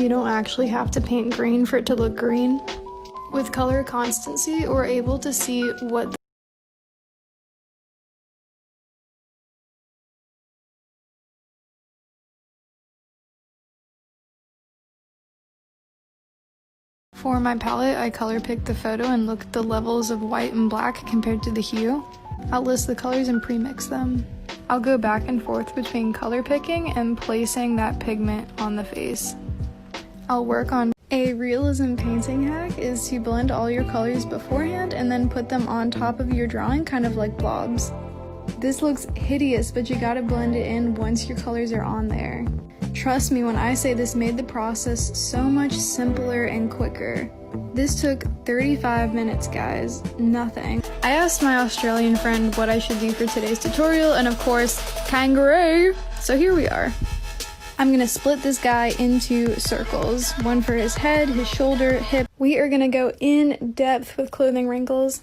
you don't actually have to paint green for it to look green. With color constancy, we're able to see what For my palette, I color picked the photo and looked at the levels of white and black compared to the hue. I'll list the colors and pre-mix them. I'll go back and forth between color picking and placing that pigment on the face. I'll work on a realism painting hack is to blend all your colors beforehand and then put them on top of your drawing, kind of like blobs. This looks hideous, but you gotta blend it in once your colors are on there. Trust me when I say this made the process so much simpler and quicker. This took 35 minutes, guys. Nothing. I asked my Australian friend what I should do for today's tutorial, and of course, kangaroo! So here we are. I'm gonna split this guy into circles. One for his head, his shoulder, hip. We are gonna go in depth with clothing wrinkles.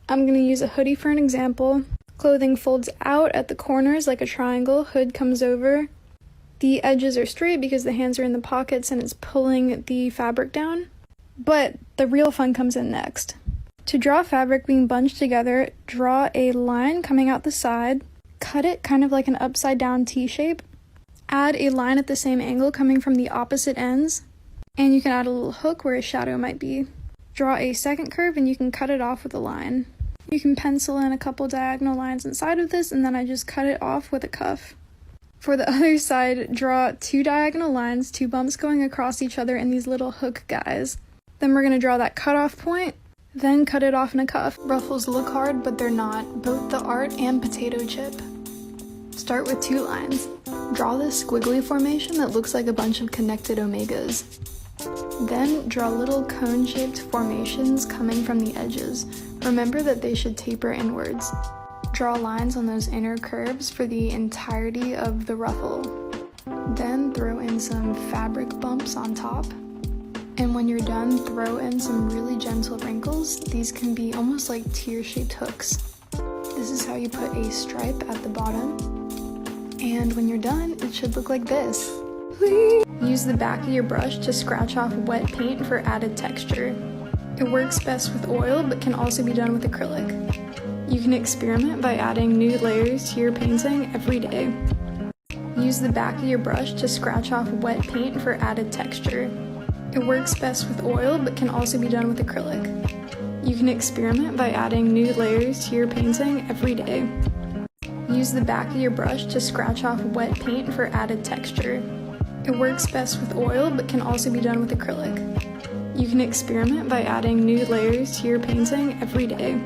I'm gonna use a hoodie for an example. Clothing folds out at the corners like a triangle, hood comes over. The edges are straight because the hands are in the pockets and it's pulling the fabric down. But the real fun comes in next. To draw fabric being bunched together, draw a line coming out the side, cut it kind of like an upside down T shape, add a line at the same angle coming from the opposite ends, and you can add a little hook where a shadow might be. Draw a second curve and you can cut it off with a line. You can pencil in a couple diagonal lines inside of this, and then I just cut it off with a cuff. For the other side, draw 2 diagonal lines, 2 bumps going across each other in these little hook guys. Then we're going to draw that cutoff point, then cut it off in a cuff. Ruffles look hard, but they're not, both the art and potato chip. Start with 2 lines. Draw this squiggly formation that looks like a bunch of connected omegas. Then draw little cone-shaped formations coming from the edges. Remember that they should taper inwards. Draw lines on those inner curves for the entirety of the ruffle. Then throw in some fabric bumps on top. And when you're done, throw in some really gentle wrinkles. These can be almost like tear-shaped hooks. This is how you put a stripe at the bottom. And when you're done, it should look like this. Use the back of your brush to scratch off wet paint for added texture. It works best with oil, but can also be done with acrylic. You can experiment by adding new layers to your painting every day. Use the back of your brush to scratch off wet paint for added texture. It works best with oil, but can also be done with acrylic. You can experiment by adding new layers to your painting every day. Use the back of your brush to scratch off wet paint for added texture. It works best with oil, but can also be done with acrylic. You can experiment by adding new layers to your painting every day.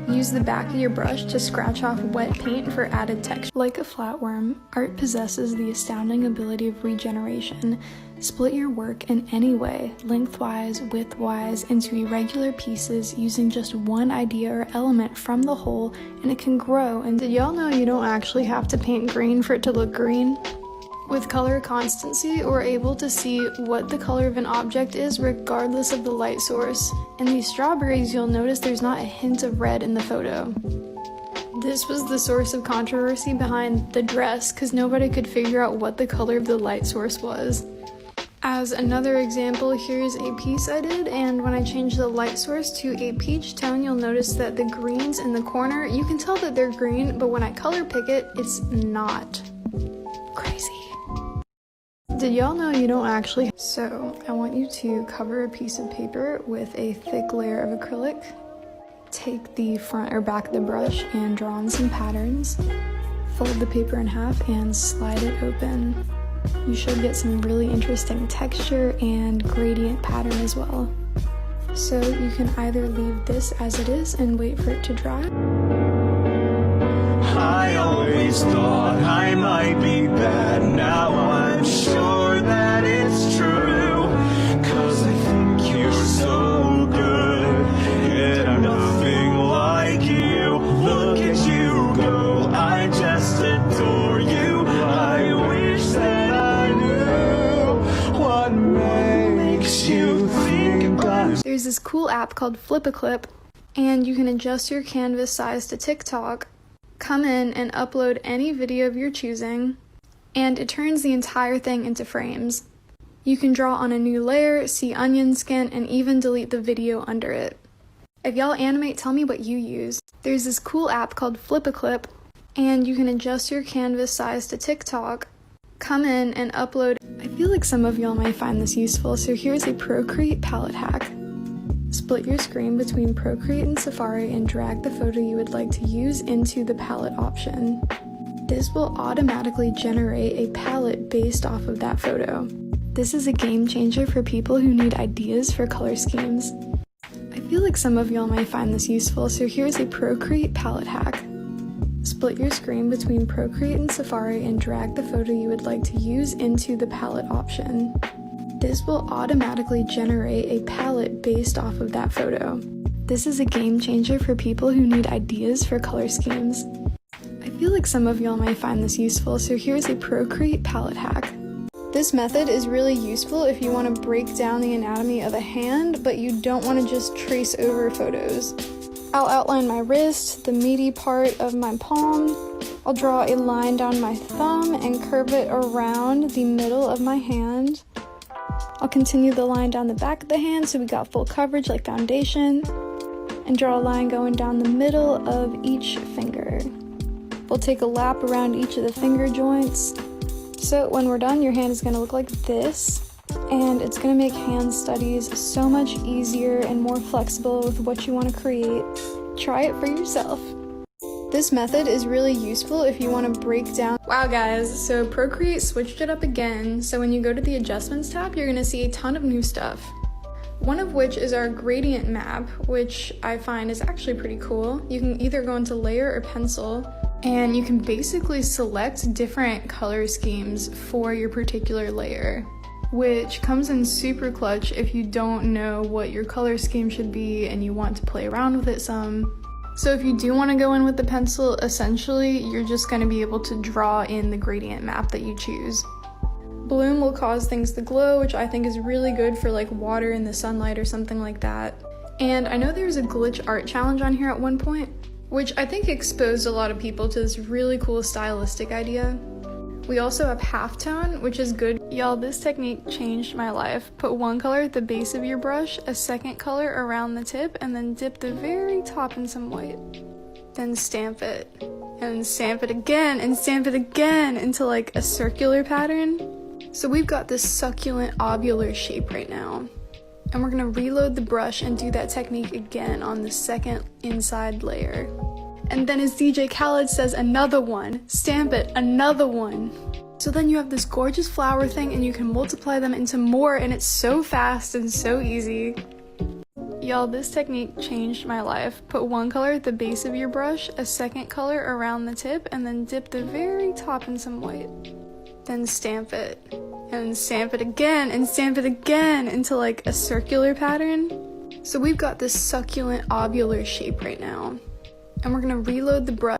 Use the back of your brush to scratch off wet paint for added texture. Like a flatworm, art possesses the astounding ability of regeneration. Split your work in any way, lengthwise, widthwise, into irregular pieces using just one idea or element from the whole, and it can grow. And did y'all know you don't actually have to paint green for it to look green? With color constancy, we're able to see what the color of an object is regardless of the light source. In these strawberries, you'll notice there's not a hint of red in the photo. This was the source of controversy behind the dress, because nobody could figure out what the color of the light source was. As another example, here's a piece I did, and when I changed the light source to a peach tone, you'll notice that the greens in the corner, you can tell that they're green, but when I color pick it, it's not. Crazy. Did y'all know you don't actually... So, I want you to cover a piece of paper with a thick layer of acrylic. Take the front or back of the brush and draw on some patterns. Fold the paper in half and slide it open. You should get some really interesting texture and gradient pattern as well. So you can either leave this as it is and wait for it to dry. I always thought I might be bad, now I'm sure that it's true. 'Cause I think you're so good, yet I'm nothing like you. Look at you go, I just adore you. I wish that I knew what makes you think about. There's this cool app called Flip-A-Clip, and you can adjust your canvas size to TikTok. Come in and upload any video of your choosing, and it turns the entire thing into frames. You can draw on a new layer, see onion skin, and even delete the video under it. If y'all animate, tell me what you use. There's this cool app called Flip-a-Clip, and you can adjust your canvas size to TikTok, come in and upload. I feel like some of y'all might find this useful, so here's a Procreate palette hack. Split your screen between Procreate and Safari and drag the photo you would like to use into the palette option. This will automatically generate a palette based off of that photo. This is a game changer for people who need ideas for color schemes. I feel like some of y'all might find this useful, so here's a Procreate palette hack. Split your screen between Procreate and Safari and drag the photo you would like to use into the palette option. This will automatically generate a palette based off of that photo. This is a game changer for people who need ideas for color schemes. I feel like some of y'all might find this useful, so here's a Procreate palette hack. This method is really useful if you want to break down the anatomy of a hand, but you don't want to just trace over photos. I'll outline my wrist, the meaty part of my palm. I'll draw a line down my thumb and curve it around the middle of my hand. I'll continue the line down the back of the hand so we got full coverage like foundation, and draw a line going down the middle of each finger. We'll take a lap around each of the finger joints. So when we're done, your hand is going to look like this, and it's going to make hand studies so much easier and more flexible with what you want to create. Try it for yourself. This method is really useful if you want to break down. Wow guys, so Procreate switched it up again, so when you go to the adjustments tab, you're going to see a ton of new stuff. One of which is our gradient map, which I find is actually pretty cool. You can either go into layer or pencil, and you can basically select different color schemes for your particular layer, which comes in super clutch if you don't know what your color scheme should be and you want to play around with it some. So if you do want to go in with the pencil, essentially you're just going to be able to draw in the gradient map that you choose. Bloom will cause things to glow, which I think is really good for like water in the sunlight or something like that. And I know there was a glitch art challenge on here at one point, which I think exposed a lot of people to this really cool stylistic idea. We also have halftone, which is good. Y'all, this technique changed my life. Put one color at the base of your brush, a second color around the tip, and then dip the very top in some white. Then stamp it, and stamp it again, and stamp it again into like a circular pattern. So we've got this succulent ovular shape right now. And we're gonna reload the brush and do that technique again on the second inside layer. And then as DJ Khaled says, another one, stamp it, another one. So then you have this gorgeous flower thing and you can multiply them into more, and it's so fast and so easy. Y'all, this technique changed my life. Put one color at the base of your brush, a second color around the tip, and then dip the very top in some white. Then stamp it, and stamp it again, and stamp it again into like a circular pattern. So we've got this succulent ovular shape right now. And we're gonna reload the brush.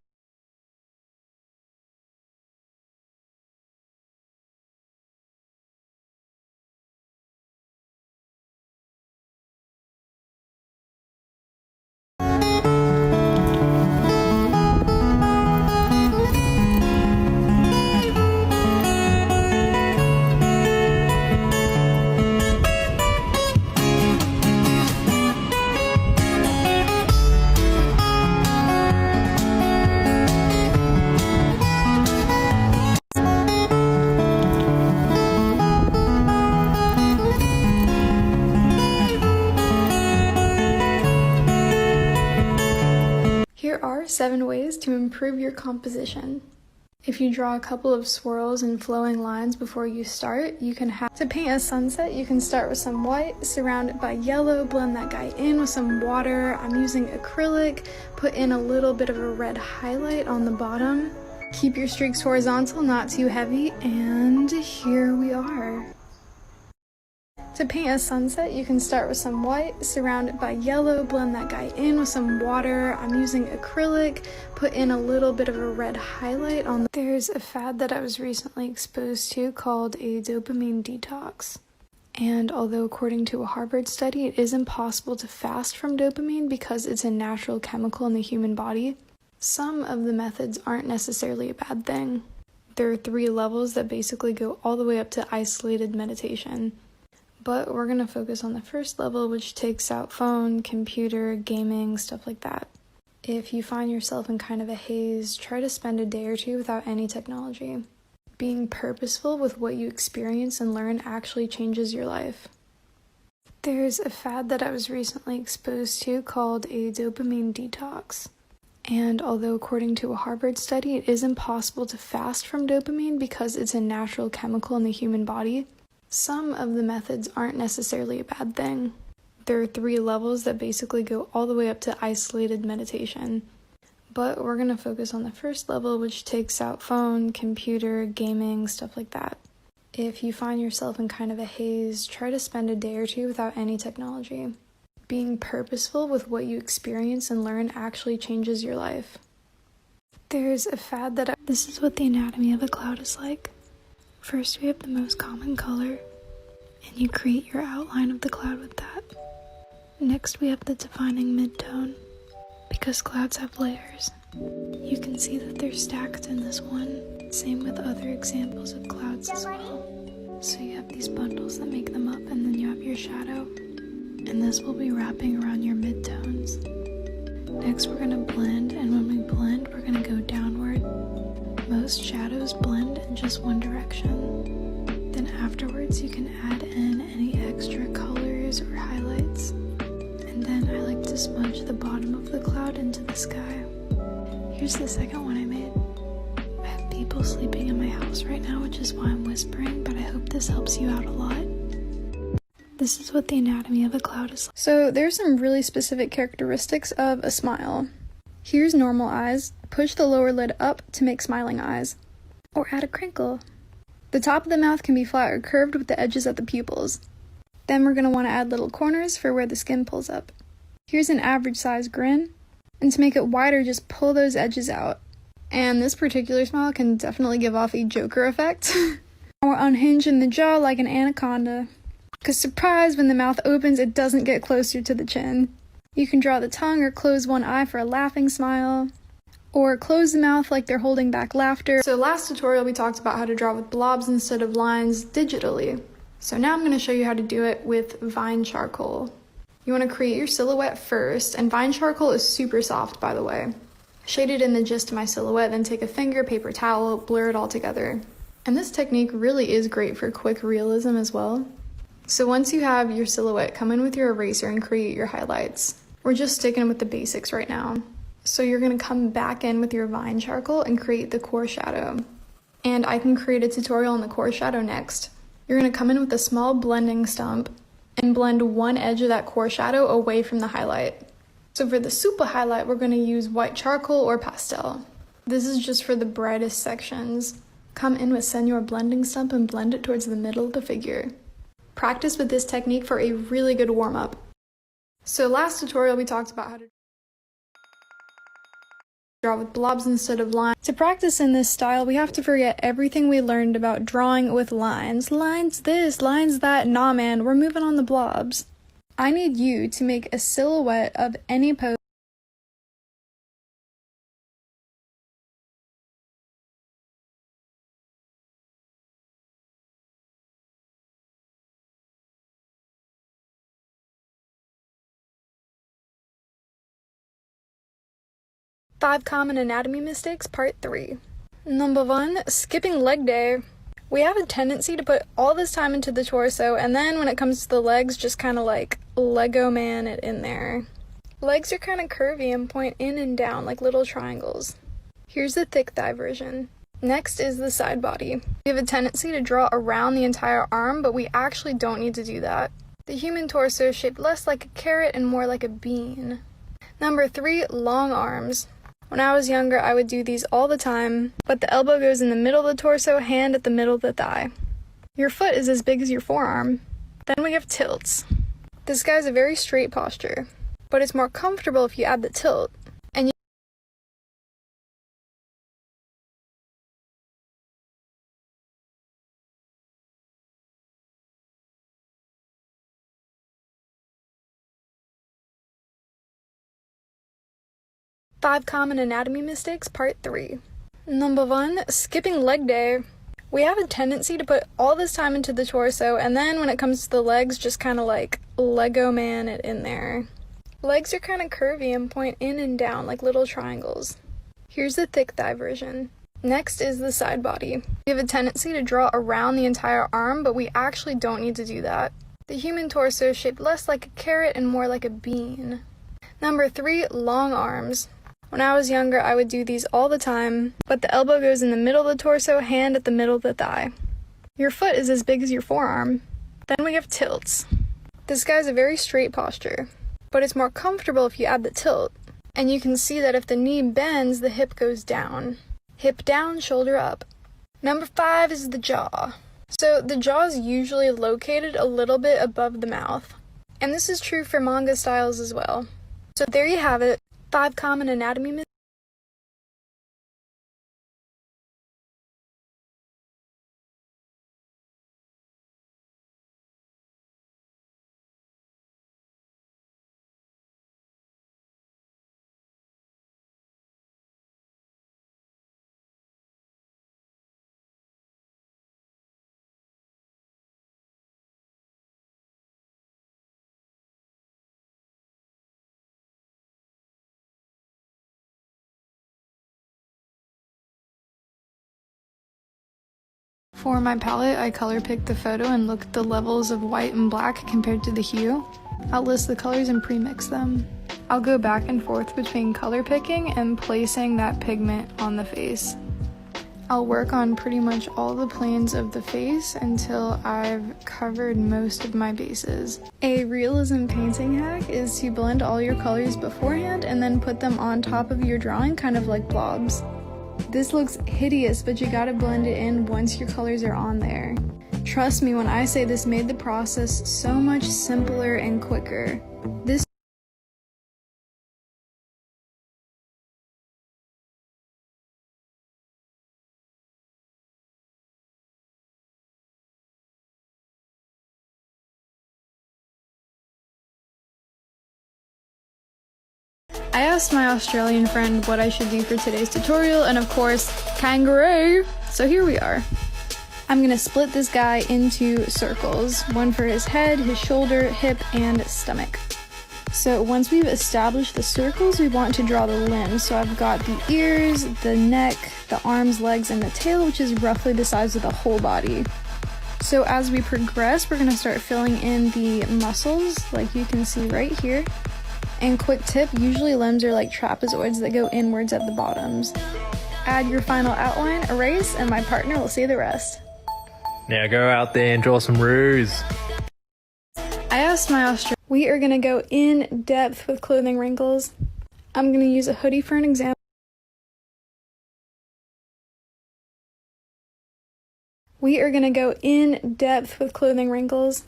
Here are 7 ways to improve your composition. If you draw a couple of swirls and flowing lines before you start, you can have to paint a sunset. You can start with some white, surround it by yellow, blend that guy in with some water. I'm using acrylic, put in a little bit of a red highlight on the bottom. Keep your streaks horizontal, not too heavy, and here we are. To paint a sunset, you can start with some white, surround it by yellow, blend that guy in with some water. I'm using acrylic, put in a little bit of a red highlight on the... There's a fad that I was recently exposed to called a dopamine detox. And although according to a Harvard study, it is impossible to fast from dopamine because it's a natural chemical in the human body, some of the methods aren't necessarily a bad thing. There are 3 levels that basically go all the way up to isolated meditation. But we're going to focus on the first level, which takes out phone, computer, gaming, stuff like that. If you find yourself in kind of a haze, try to spend a day or 2 without any technology. Being purposeful with what you experience and learn actually changes your life. There's a fad that I was recently exposed to called a dopamine detox. And although according to a Harvard study, it is impossible to fast from dopamine because it's a natural chemical in the human body, some of the methods aren't necessarily a bad thing. There are 3 levels that basically go all the way up to isolated meditation. But we're going to focus on the first level, which takes out phone, computer, gaming, stuff like that. If you find yourself in kind of a haze, try to spend a day or 2 without any technology. Being purposeful with what you experience and learn actually changes your life. There's a fad that This is what the anatomy of a cloud is like. First we have the most common color, and you create your outline of the cloud with that. Next we have the defining midtone. Because clouds have layers, you can see that they're stacked in this one. Same with other examples of clouds as well. So you have these bundles that make them up, and then you have your shadow. And this will be wrapping around your midtones. Next we're going to blend, and when we blend, we're going to go downward. Most shadows blend in just one direction. Then afterwards you can add in any extra colors or highlights. And then I like to smudge the bottom of the cloud into the sky. Here's the second one I made. I have people sleeping in my house right now, which is why I'm whispering, but I hope this helps you out a lot. This is what the anatomy of a cloud is like. So there's some really specific characteristics of a smile. Here's normal eyes. Push the lower lid up to make smiling eyes. Or add a crinkle. The top of the mouth can be flat or curved with the edges at the pupils. Then we're going to want to add little corners for where the skin pulls up. Here's an average size grin. And to make it wider, just pull those edges out. And this particular smile can definitely give off a Joker effect. Or unhinge in the jaw like an anaconda. Because surprise, when the mouth opens, it doesn't get closer to the chin. You can draw the tongue or close one eye for a laughing smile. Or close the mouth like they're holding back laughter. So last tutorial we talked about how to draw with blobs instead of lines digitally. So now I'm going to show you how to do it with Vine charcoal. You want to create your silhouette first, and Vine charcoal is super soft, by the way. Shade it in the gist of my silhouette, then take a finger, paper towel, blur it all together. And this technique really is great for quick realism as well. So once you have your silhouette, come in with your eraser and create your highlights. We're just sticking with the basics right now. So you're going to come back in with your Vine charcoal and create the core shadow. And I can create a tutorial on the core shadow next. You're going to come in with a small blending stump and blend one edge of that core shadow away from the highlight. So for the super highlight, we're going to use white charcoal or pastel. This is just for the brightest sections. Come in with Senor blending stump and blend it towards the middle of the figure. Practice with this technique for a really good warm-up. So last tutorial we talked about how to draw with blobs instead of lines. To practice in this style, we have to forget everything we learned about drawing with lines. Lines this, lines that. Nah man, we're moving on the blobs. I need you to make a silhouette of any pose. Five common anatomy mistakes, part 3. Number 1, skipping leg day. We have a tendency to put all this time into the torso, and then when it comes to the legs, just kind of like Lego man it in there. Legs are kind of curvy and point in and down like little triangles. Here's the thick thigh version. Next is the side body. We have a tendency to draw around the entire arm, but we actually don't need to do that. The human torso is shaped less like a carrot and more like a bean. Number 3, long arms. When I was younger, I would do these all the time, but the elbow goes in the middle of the torso, hand at the middle of the thigh. Your foot is as big as your forearm. Then we have tilts. This guy's a very straight posture, but it's more comfortable if you add the tilt. And 5 common anatomy mistakes, part 3. Number 1, skipping leg day. We have a tendency to put all this time into the torso, and then when it comes to the legs, just kind of like Lego man it in there. Legs are kind of curvy and point in and down like little triangles. Here's the thick thigh version. Next is the side body. We have a tendency to draw around the entire arm, but we actually don't need to do that. The human torso is shaped less like a carrot and more like a bean. Number 3, long arms. When I was younger, I would do these all the time, but the elbow goes in the middle of the torso, hand at the middle of the thigh. Your foot is as big as your forearm. Then we have tilts. This guy's a very straight posture, but it's more comfortable if you add the tilt. And you can see that if the knee bends, the hip goes down. Hip down, shoulder up. Number 5 is the jaw. So the jaw is usually located a little bit above the mouth. And this is true for manga styles as well. So there you have it, 5 common anatomy mistakes. For my palette, I color picked the photo and looked at the levels of white and black compared to the hue. I'll list the colors and pre-mix them. I'll go back and forth between color picking and placing that pigment on the face. I'll work on pretty much all the planes of the face until I've covered most of my bases. A realism painting hack is to blend all your colors beforehand and then put them on top of your drawing, kind of like blobs. This looks hideous, but you gotta blend it in once your colors are on there. Trust me when I say this made the process so much simpler and quicker. I asked my Australian friend what I should do for today's tutorial, and of course, kangaroo! So here we are. I'm gonna split this guy into circles, one for his head, his shoulder, hip, and stomach. So once we've established the circles, we want to draw the limbs. So I've got the ears, the neck, the arms, legs, and the tail, which is roughly the size of the whole body. So as we progress, we're gonna start filling in the muscles, like you can see right here. And quick tip, usually limbs are like trapezoids that go inwards at the bottoms. Add your final outline, erase, and my partner will see the rest. Now go out there and draw some roos. I asked my Australian. We are gonna go in depth with clothing wrinkles. I'm gonna use a hoodie for an example. We are gonna go in depth with clothing wrinkles.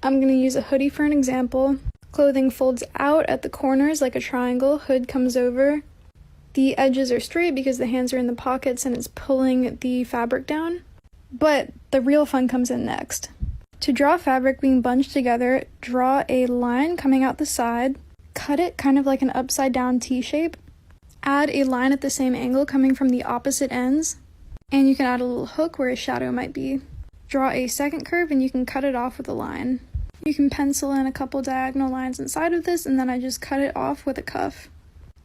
I'm gonna use a hoodie for an example. Clothing folds out at the corners like a triangle, hood comes over. The edges are straight because the hands are in the pockets and it's pulling the fabric down. But the real fun comes in next. To draw fabric being bunched together, draw a line coming out the side, cut it kind of like an upside down T shape, add a line at the same angle coming from the opposite ends, and you can add a little hook where a shadow might be. Draw a second curve and you can cut it off with a line. You can pencil in a couple diagonal lines inside of this, and then I just cut it off with a cuff.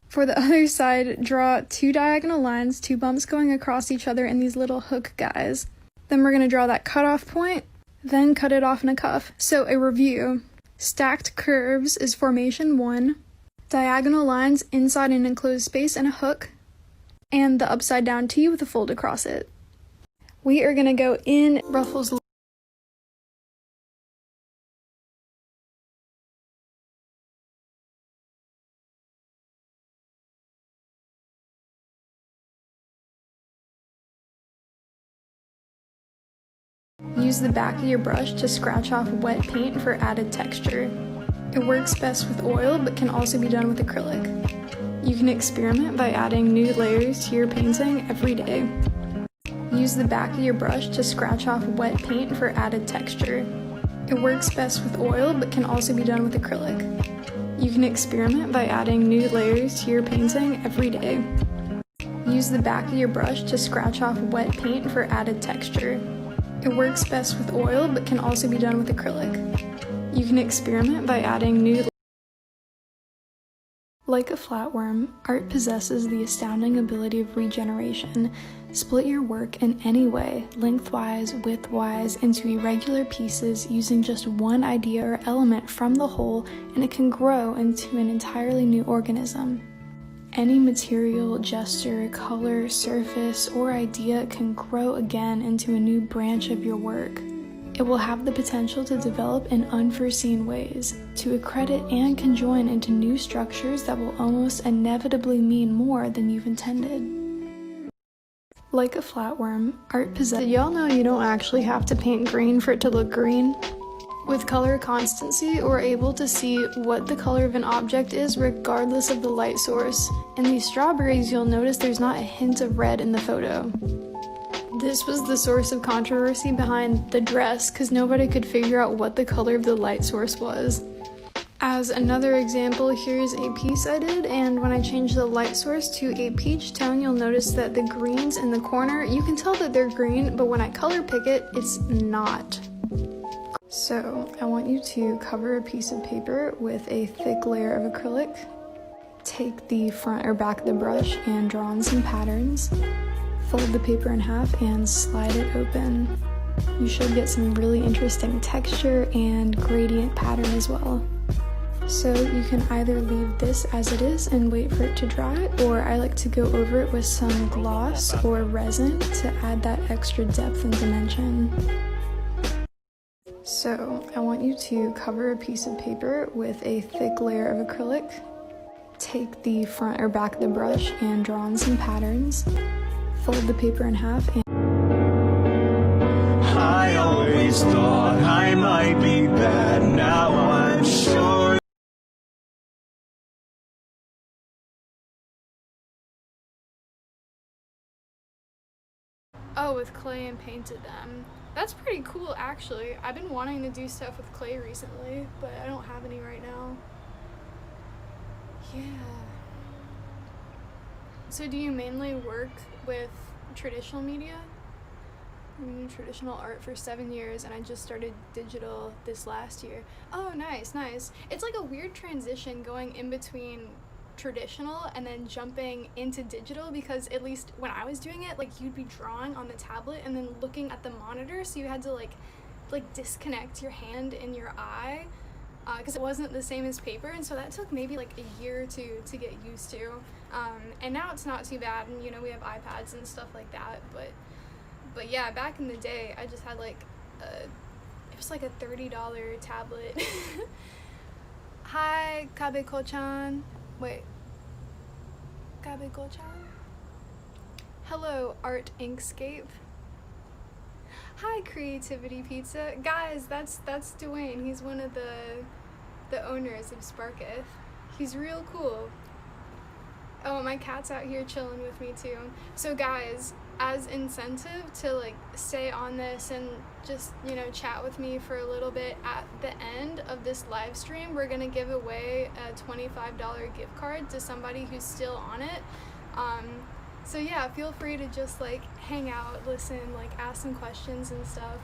For the other side, draw 2 diagonal lines, 2 bumps going across each other in these little hook guys. Then we're going to draw that cutoff point, then cut it off in a cuff. So a review. Stacked curves is formation 1, diagonal lines inside an enclosed space and a hook, and the upside down T with a fold across it. We are going to go in ruffles. Use the back of your brush to scratch off wet paint for added texture. It works best with oil, but can also be done with acrylic. You can experiment by adding new layers to your painting every day. Use the back of your brush to scratch off wet paint for added texture. It works best with oil, but can also be done with acrylic. You can experiment by adding new layers to your painting every day. Use the back of your brush to scratch off wet paint for added texture. It works best with oil, but can also be done with acrylic. You can experiment by adding new. Like a flatworm, art possesses the astounding ability of regeneration. Split your work in any way, lengthwise, widthwise, into irregular pieces using just one idea or element from the whole, and it can grow into an entirely new organism. Any material, gesture, color, surface, or idea can grow again into a new branch of your work. It will have the potential to develop in unforeseen ways, to accredit and conjoin into new structures that will almost inevitably mean more than you've intended. Like a flatworm, art possesses. Did y'all know you don't actually have to paint green for it to look green? With color constancy, we're able to see what the color of an object is regardless of the light source. In these strawberries, you'll notice there's not a hint of red in the photo. This was the source of controversy behind the dress, because nobody could figure out what the color of the light source was. As another example, here's a piece I did, and when I changed the light source to a peach tone, you'll notice that the greens in the corner, you can tell that they're green, but when I color pick it, it's not. So I want you to cover a piece of paper with a thick layer of acrylic. Take the front or back of the brush and draw on some patterns. Fold the paper in half and slide it open. You should get some really interesting texture and gradient pattern as well. So you can either leave this as it is and wait for it to dry, or I like to go over it with some gloss or resin to add that extra depth and dimension. So I want you to cover a piece of paper with a thick layer of acrylic. Take the front or back of the brush and draw on some patterns. Fold the paper in half and I always thought I might be bad, now I'm sure. oh, with clay and painted them. That's pretty cool, actually. I've been wanting to do stuff with clay recently, but I don't have any right now. Yeah. So do you mainly work with traditional media? I've been doing traditional art for 7 years, and I just started digital this last year. Oh, nice, nice. It's like a weird transition going in between traditional and then jumping into digital, because at least when I was doing it, like, you'd be drawing on the tablet and then looking at the monitor, so you had to like disconnect your hand and your eye because it wasn't the same as paper, and so that took maybe like a year or two to get used to, and now it's not too bad, and you know, we have iPads and stuff like that, but yeah, back in the day I just had like it was like a $30 tablet. Hi, Kabeko-chan. Wait. Kabeko-chan? Hello, Art Inkscape. Hi, Creativity Pizza. Guys, that's Dwayne. He's one of the owners of Sparketh. He's real cool. Oh, my cat's out here chilling with me too. So guys, as incentive to like stay on this and just, you know, chat with me for a little bit, at the end of this live stream we're gonna give away a $25 gift card to somebody who's still on it. So yeah, feel free to just like hang out, listen, like ask some questions and stuff.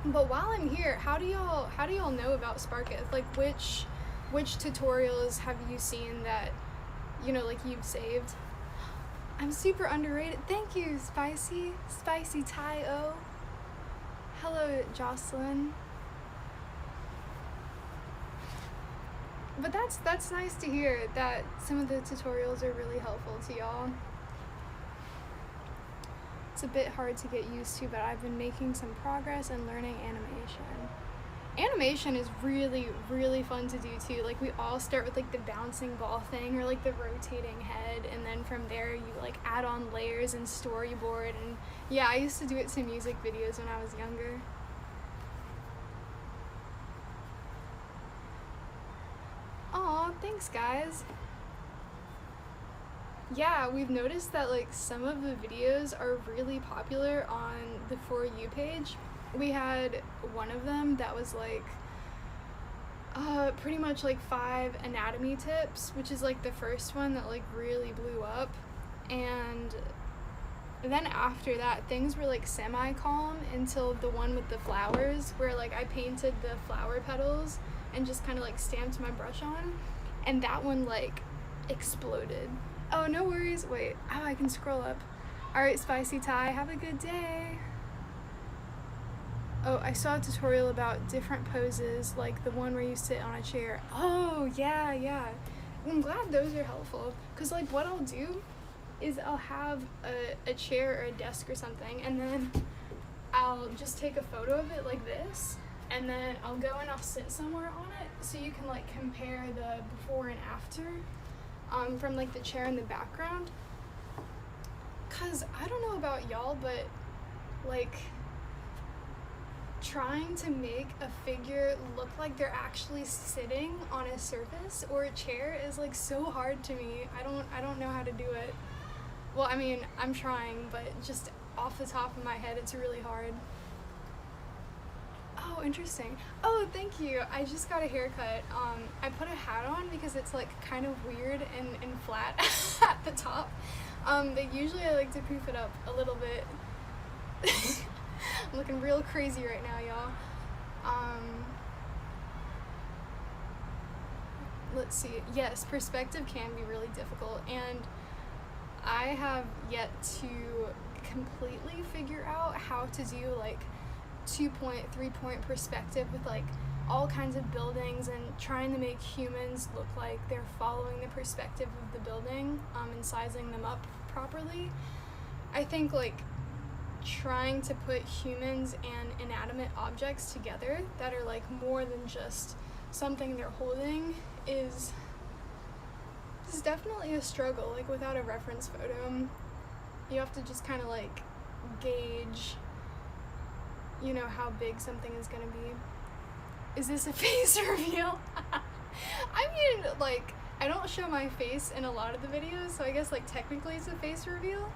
But while I'm here, how do y'all know about Sparketh? Like which tutorials have you seen that, you know, like you've saved? I'm super underrated. Thank you, Spicy Ty-O. Hello, Jocelyn. But that's nice to hear that some of the tutorials are really helpful to y'all. It's a bit hard to get used to, but I've been making some progress and learning animation. Animation is really, really fun to do too. Like we all start with like the bouncing ball thing or like the rotating head, and then from there you like add on layers and storyboard, and yeah, I used to do it to music videos when I was younger. Aw, thanks guys. Yeah, we've noticed that like some of the videos are really popular on the For You page. We had one of them that was like, pretty much like 5 anatomy tips, which is like the first one that like really blew up. And then after that, things were like semi-calm until the one with the flowers, where like I painted the flower petals and just kind of like stamped my brush on, and that one like exploded. Oh, no worries. Wait, oh, I can scroll up. All right, Spicy Ty, have a good day. Oh, I saw a tutorial about different poses, like the one where you sit on a chair. Oh, yeah. I'm glad those are helpful, because like what I'll do is I'll have a chair or a desk or something, and then I'll just take a photo of it like this, and then I'll go and I'll sit somewhere on it, so you can like compare the before and after from like the chair in the background. Cause I don't know about y'all, but like trying to make a figure look like they're actually sitting on a surface or a chair is like so hard to me. I don't know how to do it. Well, I mean, I'm trying, but just off the top of my head, it's really hard. Oh, interesting. Oh, thank you. I just got a haircut. I put a hat on because it's like kind of weird and flat at the top. But usually I like to poof it up a little bit. I'm looking real crazy right now, y'all. Let's see. Yes, perspective can be really difficult, and I have yet to completely figure out how to do like 2-point, 3-point perspective with like all kinds of buildings and trying to make humans look like they're following the perspective of the building, and sizing them up properly. I think like trying to put humans and inanimate objects together that are like more than just something they're holding is definitely a struggle. Like without a reference photo, you have to just kind of like gauge, you know, how big something is gonna be. Is this a face reveal? I mean, like, I don't show my face in a lot of the videos, so I guess like technically it's a face reveal.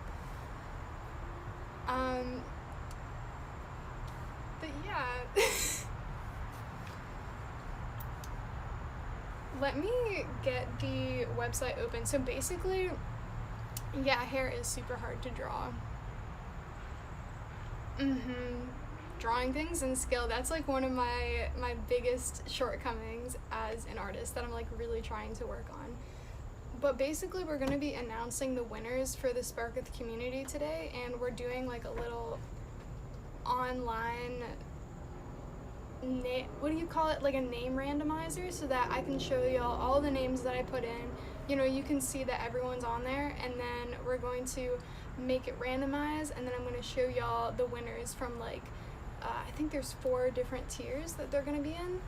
But yeah. Let me get the website open. So basically, yeah, hair is super hard to draw. Drawing things in skill, that's like one of my biggest shortcomings as an artist that I'm like really trying to work on. But basically we're going to be announcing the winners for the Sparketh community today, and we're doing like a little online what do you call it, like a name randomizer, so that I can show y'all all the names that I put in. You know, you can see that everyone's on there, and then we're going to make it randomized, and then I'm going to show y'all the winners from like I think there's 4 different tiers that they're going to be in.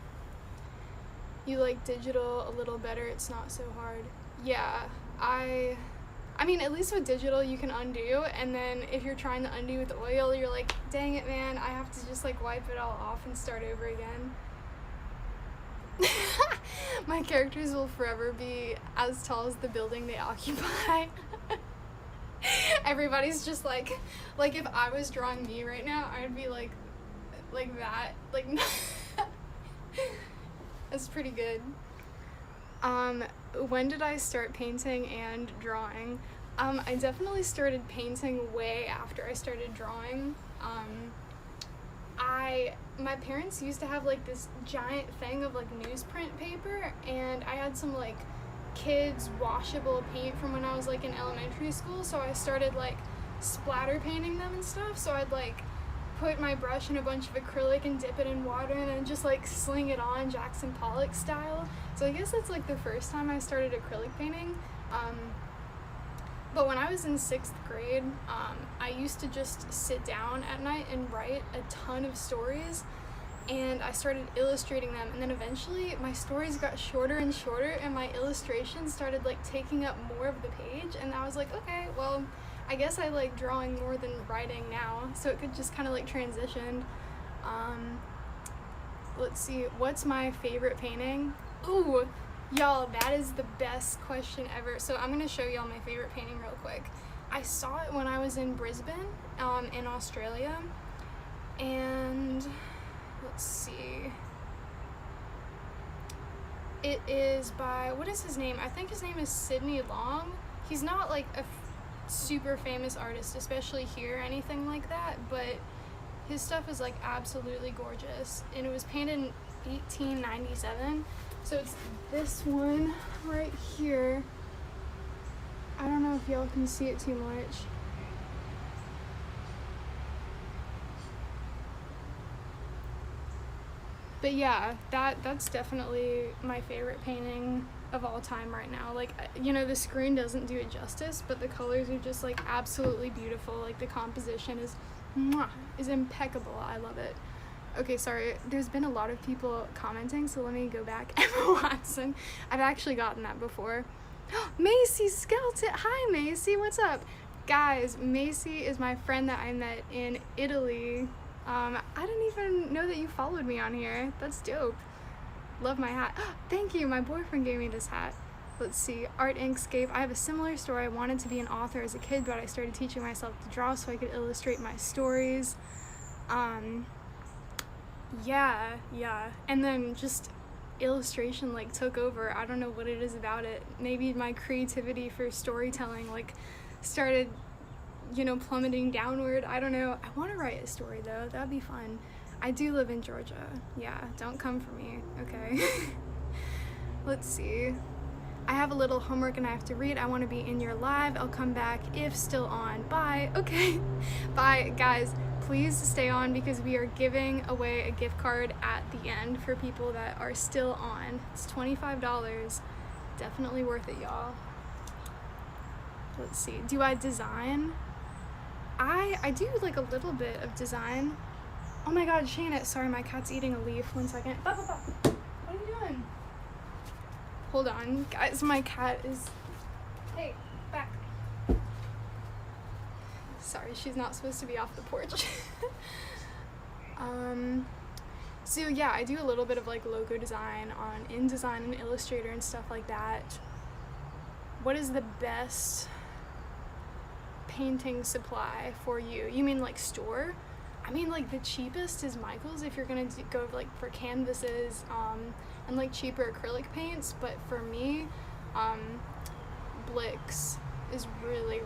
You like digital a little better, it's not so hard. Yeah, I mean, at least with digital you can undo, and then if you're trying to undo with oil, you're like, dang it, man, I have to just like wipe it all off and start over again. My characters will forever be as tall as the building they occupy. Everybody's just like if I was drawing me right now, I'd be like that, like that's pretty good. When did I start painting and drawing? I definitely started painting way after I started drawing. My parents used to have like this giant thing of like newsprint paper, and I had some like kids washable paint from when I was like in elementary school, so I started like splatter painting them and stuff. So I'd like put my brush in a bunch of acrylic and dip it in water and then just like sling it on Jackson Pollock style. So I guess that's like the first time I started acrylic painting. But when I was in 6th grade, I used to just sit down at night and write a ton of stories, and I started illustrating them, and then eventually my stories got shorter and shorter, and my illustrations started like taking up more of the page, and I was like, okay, well, I guess I like drawing more than writing now, so it could just kind of like transition. Let's see, what's my favorite painting? Ooh, y'all, that is the best question ever. So I'm gonna show y'all my favorite painting real quick. I saw it when I was in Brisbane, in Australia, and let's see. It is by, what is his name? I think his name is Sidney Long. He's not like a super famous artist, especially here or anything like that, but his stuff is like absolutely gorgeous. And it was painted in 1897. So it's this one right here. I don't know if y'all can see it too much. But yeah, that's definitely my favorite painting of all time right now. Like, you know, the screen doesn't do it justice, but the colors are just like absolutely beautiful. Like the composition is impeccable. I love it. Okay, sorry, there's been a lot of people commenting, so let me go back. Emma Watson, I've actually gotten that before. Macy Skelton, hi Macy, what's up? Guys, Macy is my friend that I met in Italy. I didn't even know that you followed me on here. That's dope. Love my hat. Thank you, my boyfriend gave me this hat. Let's see, Art Inkscape. I have a similar story. I wanted to be an author as a kid, but I started teaching myself to draw so I could illustrate my stories. Yeah. And then just illustration like took over. I don't know what it is about it. Maybe my creativity for storytelling like started, you know, plummeting downward. I don't know. I want to write a story though. That'd be fun. I do live in Georgia. Yeah, don't come for me. Okay. Let's see. I have a little homework and I have to read. I want to be in your live. I'll come back if still on. Bye. Okay. Bye, guys. Please stay on because we are giving away a gift card at the end for people that are still on. It's $25. Definitely worth it, y'all. Let's see. Do I design? I do like a little bit of design. Oh my god, Shannon. Sorry, my cat's eating a leaf. 1 second. What are you doing? Hold on, guys. My cat is... Hey, back. Sorry, she's not supposed to be off the porch. So yeah, I do a little bit of like logo design on InDesign and Illustrator and stuff like that. What is the best painting supply for you? You mean like store? I mean like the cheapest is Michael's if you're gonna go like for canvases and like cheaper acrylic paints, but for me, Blix is really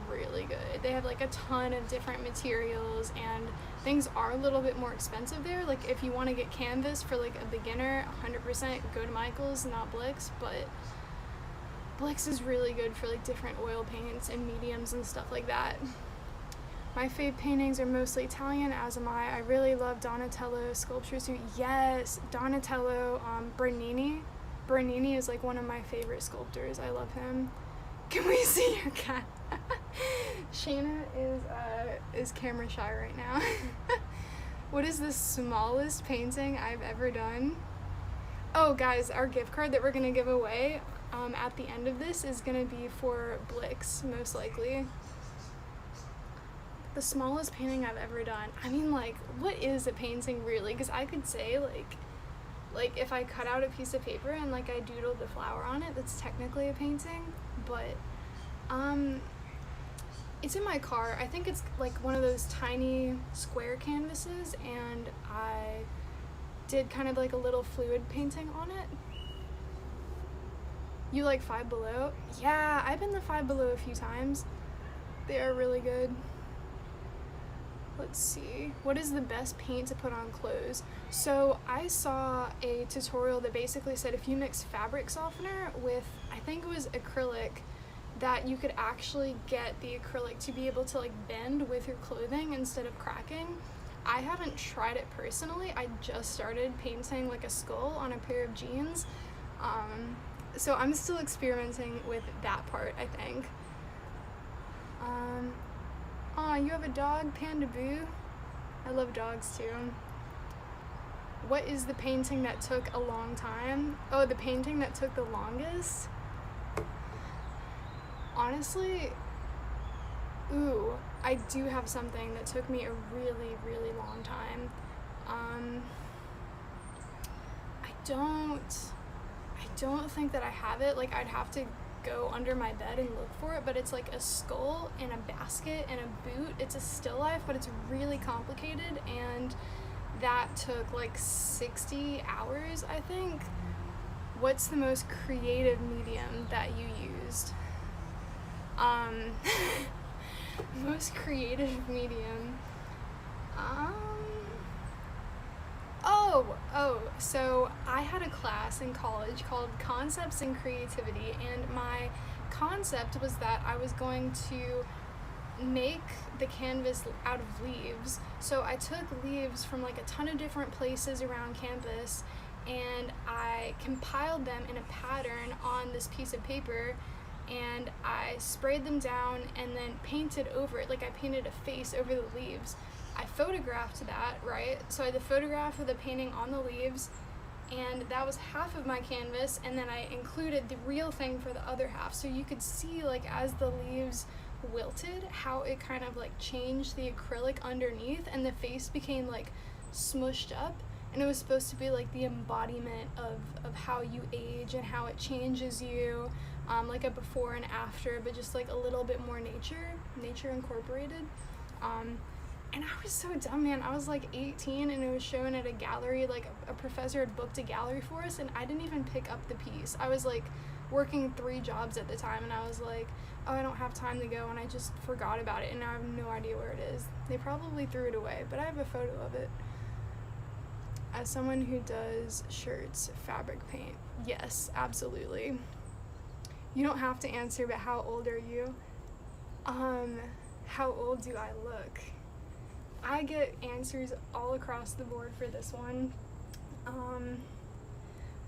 good. They have like a ton of different materials and things are a little bit more expensive there. Like if you want to get canvas for like a beginner, 100% go to Michael's, not Blix, but Blix is really good for like different oil paints and mediums and stuff like that. My fave paintings are mostly Italian, as am I. I really love Donatello sculptures too. Yes, Donatello, Bernini. Bernini is like one of my favorite sculptors. I love him. Can we see your cat? Shayna is camera shy right now. What is the smallest painting I've ever done? Oh guys, our gift card that we're gonna give away at the end of this is gonna be for Blix, most likely. The smallest painting I've ever done. I mean, like, what is a painting really? Because I could say like if I cut out a piece of paper and like I doodled the flower on it, that's technically a painting. But it's in my car. I think it's like one of those tiny square canvases, and I did kind of like a little fluid painting on it. You like Five Below? Yeah, I've been to Five Below a few times. They are really good. Let's see, what is the best paint to put on clothes? So I saw a tutorial that basically said if you mix fabric softener with, I think it was acrylic, that you could actually get the acrylic to be able to like bend with your clothing instead of cracking. I haven't tried it personally. I just started painting like a skull on a pair of jeans. So I'm still experimenting with that part, I think. Aw, you have a dog, Panda Boo? I love dogs too. What is the painting that took a long time? Oh, the painting that took the longest? Honestly, I do have something that took me a really long time. I don't think that I have it. Like, I'd have to go under my bed and look for it, but it's like a skull and a basket and a boot. It's a still life, but it's really complicated, and that took like 60 hours, I think. what's the most creative medium that you used? Most creative medium. So I had a class in college called Concepts in Creativity, and my concept was that I was going to make the canvas out of leaves. So I took leaves from like a ton of different places around campus, and I compiled them in a pattern on this piece of paper, and I sprayed them down and then painted over it. Like I painted a face over the leaves. I photographed that, right? So I had the photograph of the painting on the leaves, and that was half of my canvas, and then I included the real thing for the other half. So you could see, like, as the leaves wilted, how it kind of like changed the acrylic underneath, and the face became like smushed up, and it was supposed to be like the embodiment of how you age and how it changes you, like a before and after, but just like a little bit more nature incorporated. And I was so dumb, man. I was like 18, and it was shown at a gallery. Like a professor had booked a gallery for us, and I didn't even pick up the piece. I was like working 3 jobs at the time, and I was like, oh, I don't have time to go, and I just forgot about it, and now I have no idea where it is. They probably threw it away, but I have a photo of it. As someone who does shirts, fabric paint, yes, absolutely. You don't have to answer, but how old are you? How old do I look? I get answers all across the board for this one.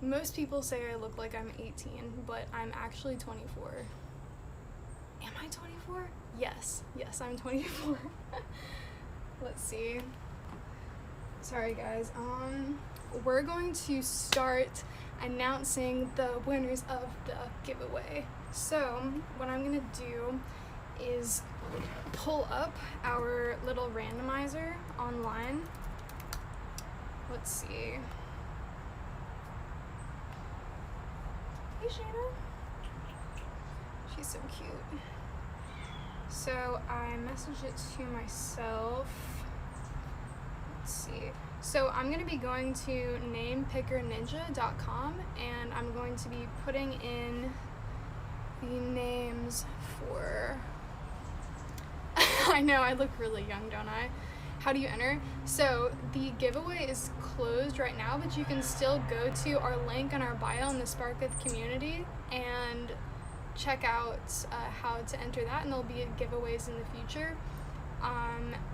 Most people say I look like I'm 18, but I'm actually 24. Am I 24? Yes, I'm 24. Let's see. Sorry guys, we're going to start announcing the winners of the giveaway. So what I'm gonna do is pull up our little randomizer online. Let's see. Hey Shayna. She's so cute. So I messaged it to myself. Let's see. So I'm going to be going to namepickerninja.com, and I'm going to be putting in the names for... I know, I look really young, don't I? How do you enter? So the giveaway is closed right now, but you can still go to our link in our bio in the Sparketh community and check out how to enter that, and there'll be giveaways in the future.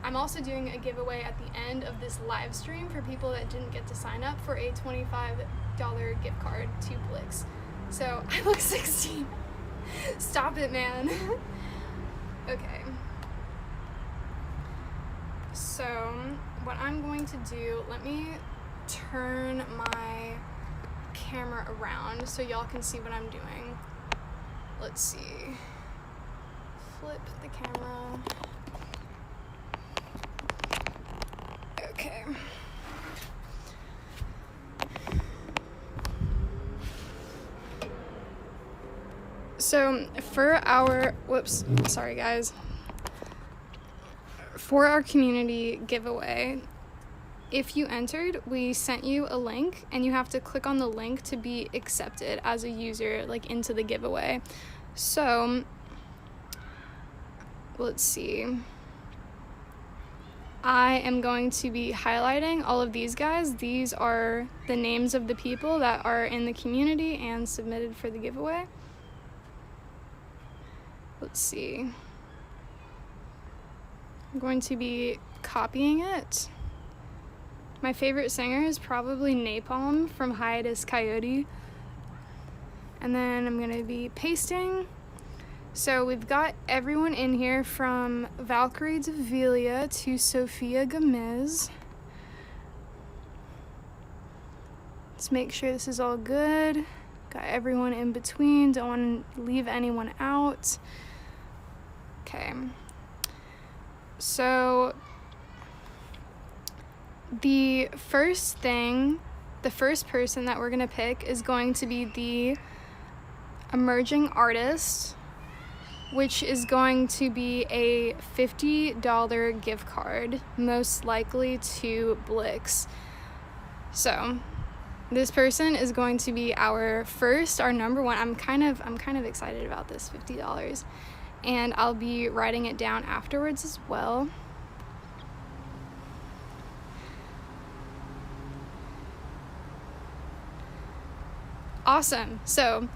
I'm also doing a giveaway at the end of this live stream for people that didn't get to sign up for a $25 gift card to Blix. So I look 16. Stop it, man. Okay. So what I'm going to do, let me turn my camera around so y'all can see what I'm doing. Let's see. Flip the camera. Okay. So for our, sorry guys. For our community giveaway, if you entered, we sent you a link, and you have to click on the link to be accepted as a user, like, into the giveaway. So let's see. I am going to be highlighting all of these guys. These are the names of the people that are in the community and submitted for the giveaway. Let's see. I'm going to be copying it. My favorite singer is probably Napalm from Hiatus Coyote. And then I'm going to be pasting. So we've got everyone in here from Valkyrie Devilia to Sophia Gomez. Let's make sure this is all good. Got everyone in between. Don't want to leave anyone out. Okay. So the first person that we're going to pick is going to be the emerging artist, which is going to be a $50 gift card, most likely to Blix. So This person is going to be our number one. I'm kind of excited about this $50. And I'll be writing it down afterwards as well. Awesome. So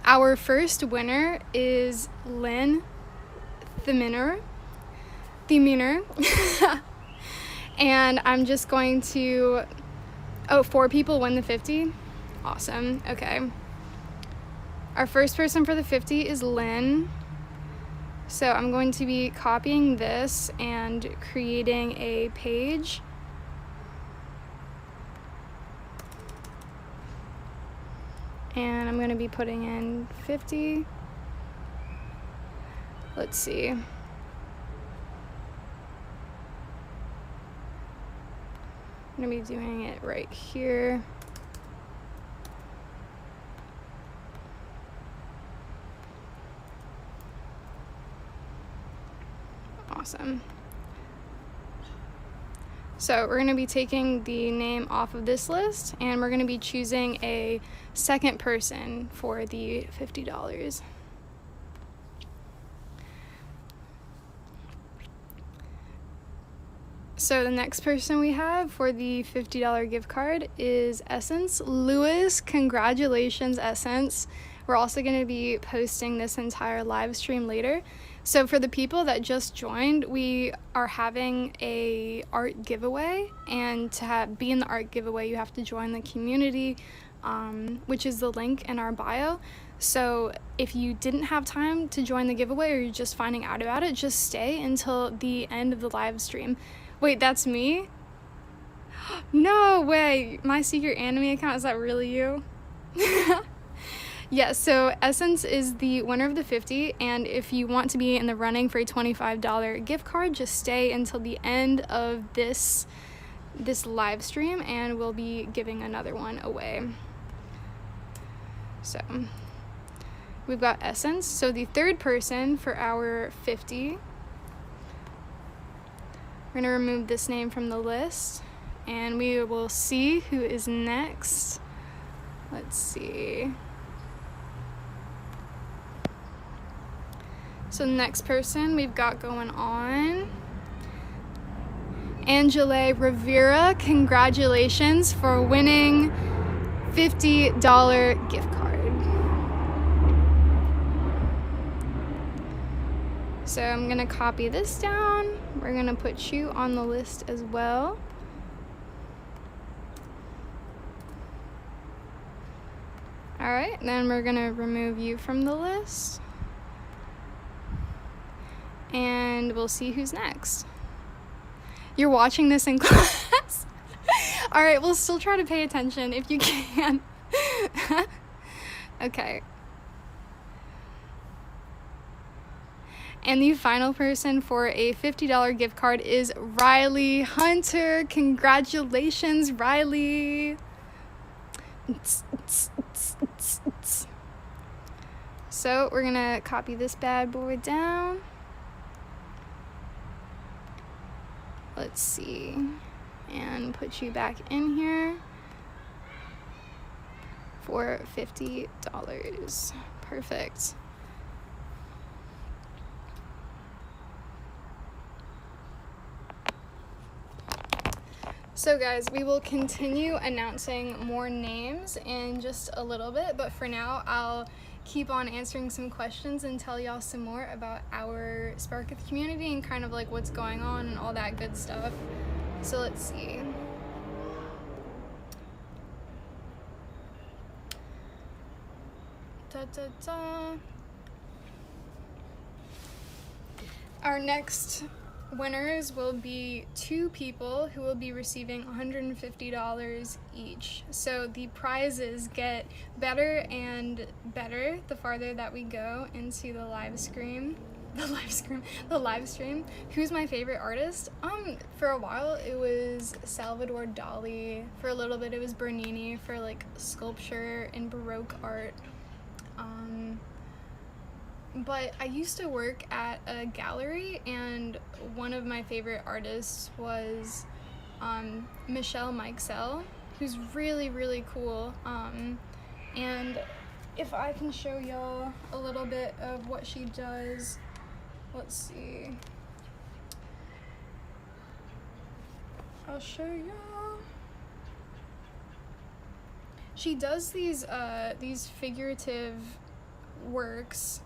our first winner is Lynn Theminer. And I'm just going to, 4 people win the 50. Awesome. Okay. Our first person for the 50 is Lynn. So I'm going to be copying this and creating a page. And I'm going to be putting in 50. Let's see. I'm going to be doing it right here. Awesome. So we're going to be taking the name off of this list, and we're going to be choosing a second person for the $50. So the next person we have for the $50 gift card is Essence. Lewis, congratulations, Essence. We're also going to be posting this entire live stream later. So for the people that just joined, we are having a art giveaway, and to be in the art giveaway, you have to join the community, which is the link in our bio. So if you didn't have time to join the giveaway, or you're just finding out about it, just stay until the end of the live stream. Wait, that's me? No way! My secret anime account, is that really you? Yeah, so Essence is the winner of the 50, and if you want to be in the running for a $25 gift card, just stay until the end of this live stream, and we'll be giving another one away. So we've got Essence. So the third person for our 50, we're going to remove this name from the list, and we will see who is next. Let's see. So the next person we've got going on, Angela Rivera, congratulations for winning $50 gift card. So I'm gonna copy this down. We're gonna put you on the list as well. All right, then we're gonna remove you from the list. And we'll see who's next. You're watching this in class? All right, we'll still try to pay attention if you can. Okay. And the final person for a $50 gift card is Riley Hunter. Congratulations, Riley. So we're gonna copy this bad boy down. Let's see, and put you back in here for $50. Perfect. So guys, we will continue announcing more names in just a little bit, but for now, I'll keep on answering some questions and tell y'all some more about our Sparketh community and kind of like what's going on and all that good stuff. So let's see. Our next winners will be 2 people who will be receiving $150 each. So the prizes get better and better the farther that we go into the live stream. Who's my favorite artist? For a while it was Salvador Dali. For a little bit it was Bernini for like sculpture and Baroque art. But I used to work at a gallery, and one of my favorite artists was Michelle Mikesell, who's really, really cool. And if I can show y'all a little bit of what she does, let's see. I'll show y'all. She does these figurative works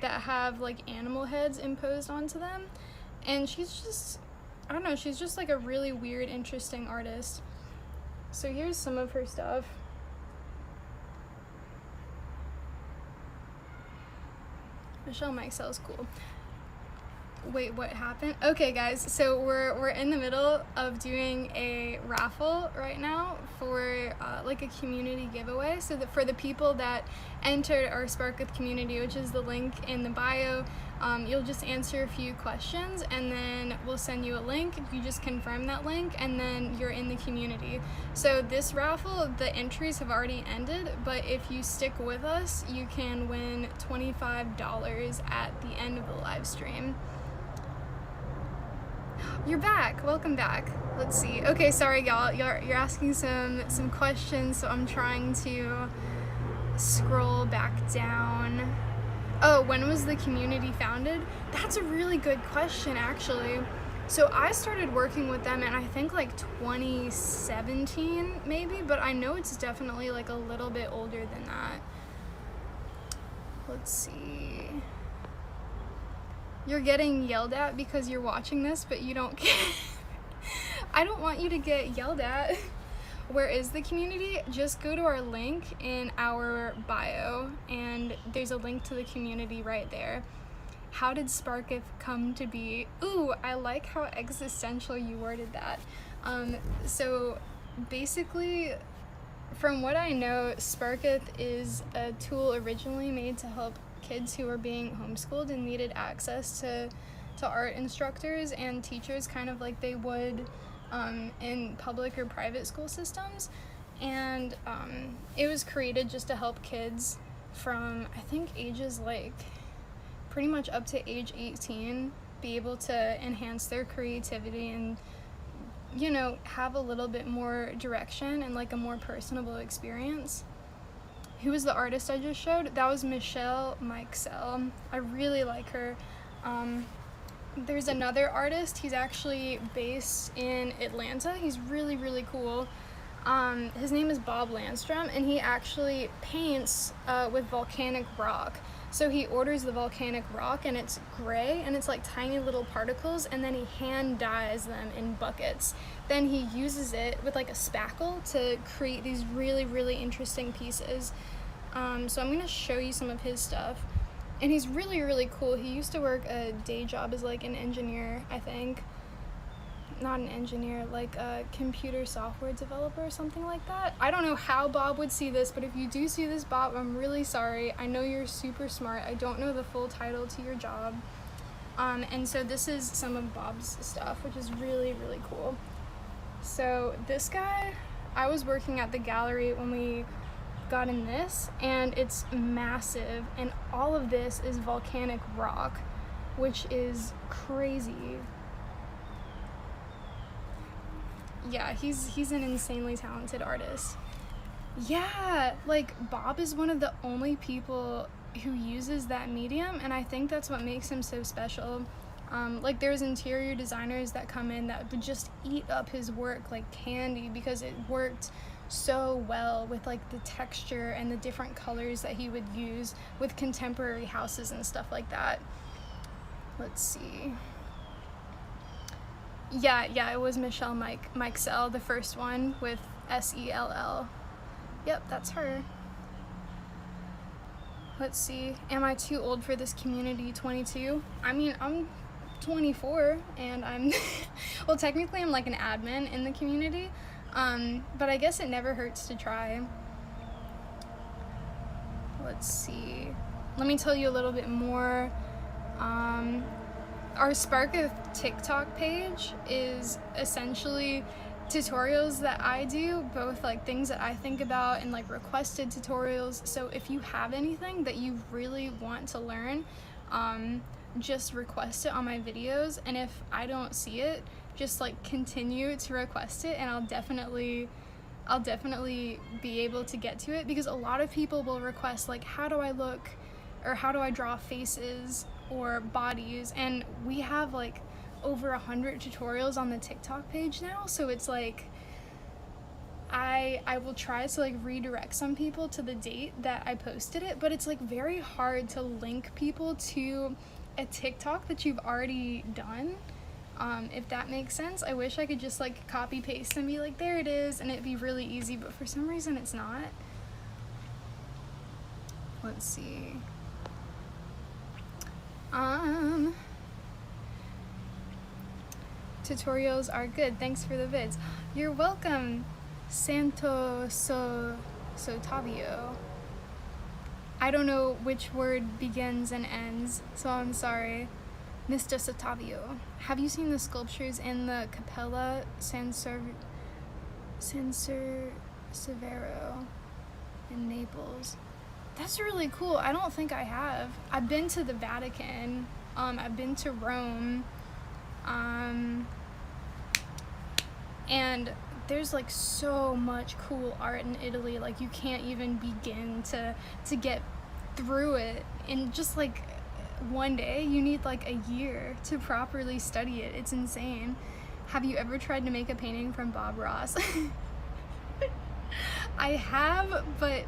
that have like animal heads imposed onto them, and she's just, I don't know, she's just like a really weird, interesting artist. So here's some of her stuff. Michelle Mixell's cool. Wait, what happened? Okay, guys, so we're in the middle of doing a raffle right now for like a community giveaway. So that for the people that entered our Sparketh community, which is the link in the bio, you'll just answer a few questions and then we'll send you a link. You just confirm that link and then you're in the community. So this raffle, the entries have already ended, but if you stick with us, you can win $25 at the end of the live stream. You're back. Welcome back. Let's see. Okay, sorry y'all. You're asking some questions, so I'm trying to scroll back down. Oh, when was the community founded? That's a really good question, actually. So I started working with them in I think like 2017 maybe, but I know it's definitely like a little bit older than that. Let's see. You're getting yelled at because you're watching this, but you don't get I don't want you to get yelled at. Where is the community? Just go to our link in our bio and there's a link to the community right there. How did Sparketh come to be? Ooh, I like how existential you worded that. So basically, from what I know, Sparketh is a tool originally made to help kids who are being homeschooled and needed access to art instructors and teachers kind of like they would in public or private school systems. And it was created just to help kids from I think ages like pretty much up to age 18 be able to enhance their creativity and, you know, have a little bit more direction and like a more personable experience. Who was the artist I just showed? That was Michelle Mixell. I really like her. There's another artist. He's actually based in Atlanta. He's really, really cool. His name is Bob Landstrom, and he actually paints with volcanic rock. So he orders the volcanic rock, and it's gray, and it's like tiny little particles, and then he hand dyes them in buckets. Then he uses it with like a spackle to create these really, really interesting pieces. So I'm gonna show you some of his stuff. And he's really, really cool. He used to work a day job as like an engineer, I think. Not an engineer, like a computer software developer or something like that. I don't know how Bob would see this, but if you do see this, Bob, I'm really sorry. I know you're super smart. I don't know the full title to your job. And so this is some of Bob's stuff, which is really, really cool. So this guy, I was working at the gallery when we got in this, and it's massive, and all of this is volcanic rock, which is crazy. Yeah, he's an insanely talented artist. Yeah, like Bob is one of the only people who uses that medium, and I think that's what makes him so special. Like there's interior designers that come in that would just eat up his work like candy because it worked so well with like the texture and the different colors that he would use with contemporary houses and stuff like that. Let's see. Yeah, it was Michelle Mixell, the first one with S-E-L-L. Yep, that's her. Let's see. Am I too old for this community? 22? I mean, I'm 24 and I'm well, technically I'm like an admin in the community, but I guess it never hurts to try. Let's see. Let me tell you a little bit more. Our Sparketh TikTok page is essentially tutorials that I do, both like things that I think about and like requested tutorials. So if you have anything that you really want to learn, just request it on my videos, and if I don't see it, just like continue to request it and I'll definitely I'll definitely be able to get to it, because a lot of people will request like, how do I look, or how do I draw faces or bodies, and we have like over 100 tutorials on the TikTok page now, so it's like I will try to like redirect some people to the date that I posted it, but it's like very hard to link people to a TikTok that you've already done, if that makes sense. I wish I could just like copy paste and be like, there it is, and it'd be really easy, but for some reason it's not. Let's see. Tutorials are good. Thanks for the vids. You're welcome, Sotavio. I don't know which word begins and ends, so I'm sorry. Mr. Sotavio, have you seen the sculptures in the Capella San Severo in Naples? That's really cool. I don't think I have. I've been to the Vatican. I've been to Rome. And there's like so much cool art in Italy. Like you can't even begin to get through it in just like one day. You need like a year to properly study it. It's insane. Have you ever tried to make a painting from Bob Ross? I have, but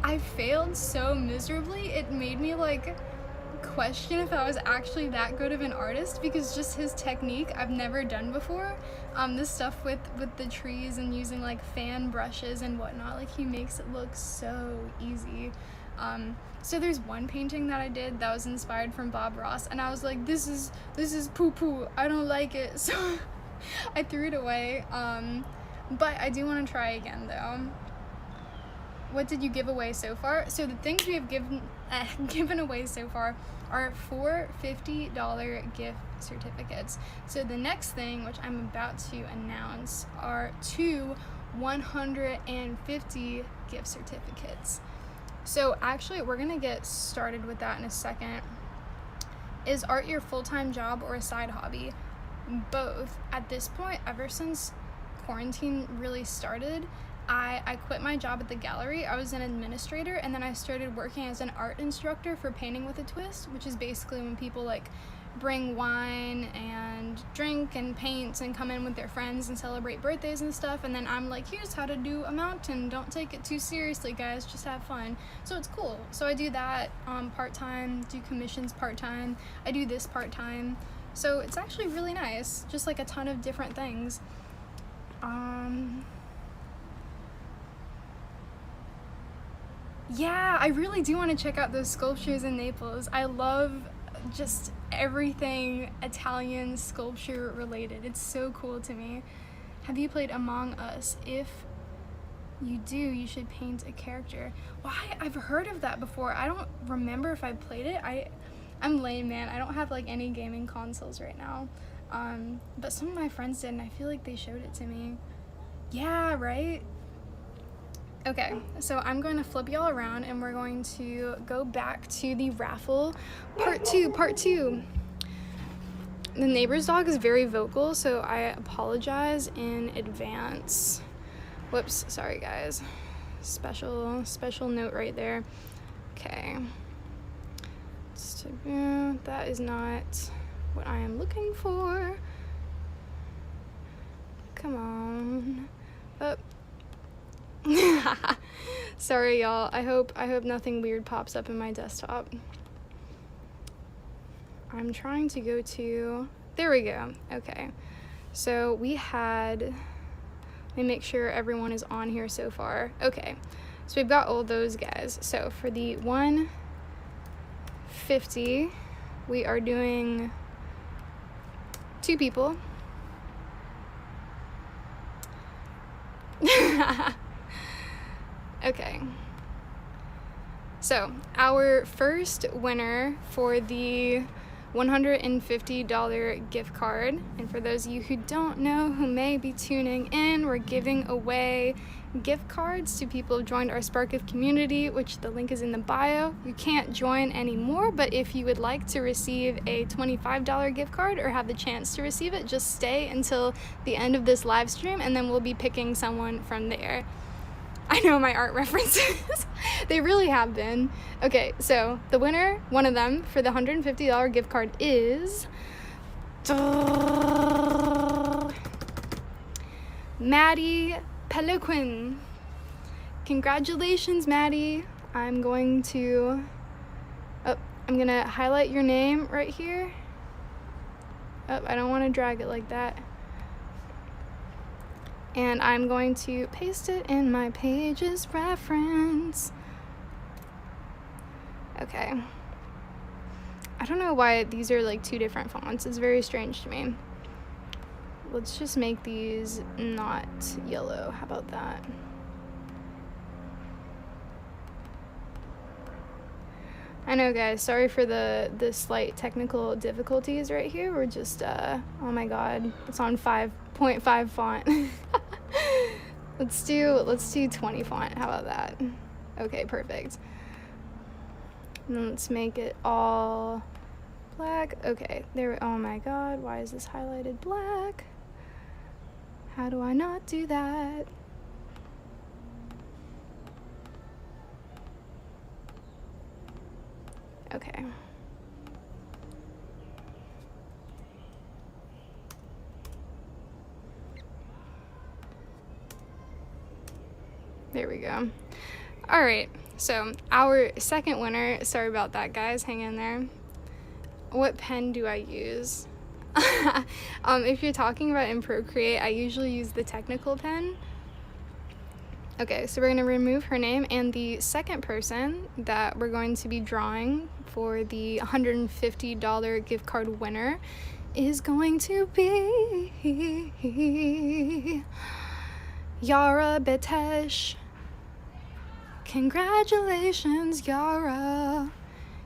I failed so miserably. It made me like question if I was actually that good of an artist, because just his technique I've never done before. This stuff with the trees and using like fan brushes and whatnot, like he makes it look so easy. So there's one painting that I did that was inspired from Bob Ross, and I was like, this is poo-poo, I don't like it, so I threw it away. But I do want to try again though. What did you give away so far? So the things we have given away so far are 4 $50 gift certificates. So the next thing, which I'm about to announce, are 2 $150 gift certificates. So actually, we're gonna get started with that in a second. Is art your full-time job or a side hobby? Both. At this point, ever since quarantine really started, I quit my job at the gallery. I was an administrator, and then I started working as an art instructor for Painting with a Twist, which is basically when people like bring wine and drink and paint and come in with their friends and celebrate birthdays and stuff, and then I'm like, here's how to do a mountain, don't take it too seriously guys, just have fun. So it's cool. So I do that part-time, do commissions part-time, I do this part-time, so it's actually really nice, just like a ton of different things. Yeah, I really do want to check out those sculptures in Naples. I love just everything Italian sculpture related. It's so cool to me. Have you played Among Us? If you do, you should paint a character. Why? I've heard of that before. I don't remember if I played it. I'm lame, man. I don't have like any gaming consoles right now. But some of my friends did, and I feel like they showed it to me. Yeah, right? Okay, so I'm going to flip y'all around, and we're going to go back to the raffle part two. The neighbor's dog is very vocal, so I apologize in advance. Whoops, sorry guys. Special note right there. Okay. That is not what I am looking for. Come on. Up. Sorry y'all. I hope nothing weird pops up in my desktop. I'm trying to go to, there we go. Okay, so we had, let me make sure everyone is on here so far. Okay, so we've got all those guys. So for the 150, we are doing 2 people. Okay, so our first winner for the $150 gift card, and for those of you who don't know, who may be tuning in, we're giving away gift cards to people who joined our Sparketh community, which the link is in the bio. You can't join anymore, but if you would like to receive a $25 gift card or have the chance to receive it, just stay until the end of this live stream, and then we'll be picking someone from there. I know my art references. They really have been. Okay, so the winner, one of them, for the $150 gift card is... Maddie Peliquin. Congratulations, Maddie. I'm gonna highlight your name right here. Oh, I don't want to drag it like that. And I'm going to paste it in my pages reference. Okay. I don't know why these are like two different fonts. It's very strange to me. Let's just make these not yellow. How about that? I know, guys, sorry for the slight technical difficulties right here. We're just oh my god, it's on 5.5 font. Let's do 20 font. How about that? Okay, perfect. And then let's make it all black. Okay, there. Oh my god, why is this highlighted black? How do I not do that? Okay. There we go. All right, so our second winner, sorry about that, guys, hang in there. What pen do I use? If you're talking about in Procreate, I usually use the technical pen. Okay, so we're going to remove her name, and the second person that we're going to be drawing for the $150 gift card winner is going to be Yara Betesh. Congratulations, Yara.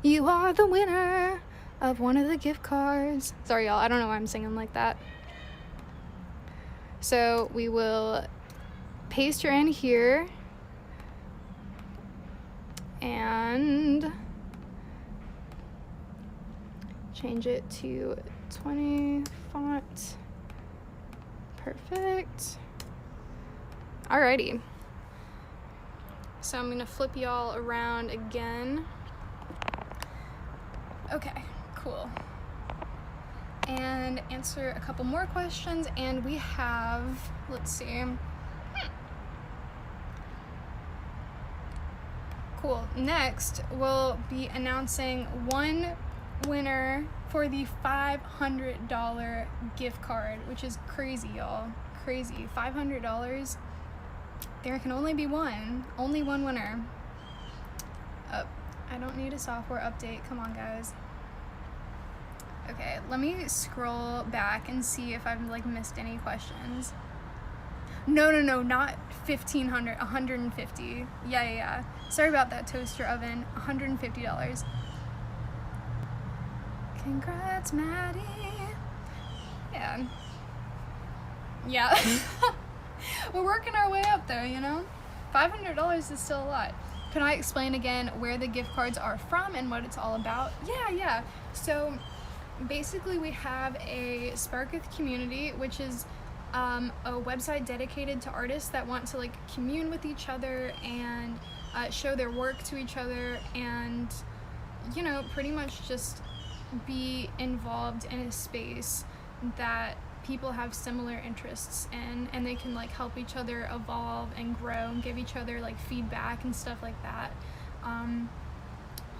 You are the winner of one of the gift cards. Sorry, y'all, I don't know why I'm singing like that. So we will paste her in here and change it to 20 font. Perfect. Alrighty. So I'm gonna flip y'all around again. Okay, cool. And answer a couple more questions, and we have, let's see. Cool. Next, we'll be announcing one winner for the $500 gift card, which is crazy, y'all. Crazy. $500. There can only be one. Only one winner. I don't need a software update. Come on, guys. Okay, let me scroll back and see if I've like missed any questions. No, not 1,500, 150. Yeah. Sorry about that, toaster oven. $150. Congrats, Maddie. Yeah. We're working our way up there, you know? $500 is still a lot. Can I explain again where the gift cards are from and what it's all about? Yeah. So basically we have a Sparketh community, which is a website dedicated to artists that want to like commune with each other and show their work to each other, and you know, pretty much just be involved in a space that people have similar interests in, and they can like help each other evolve and grow and give each other like feedback and stuff like that.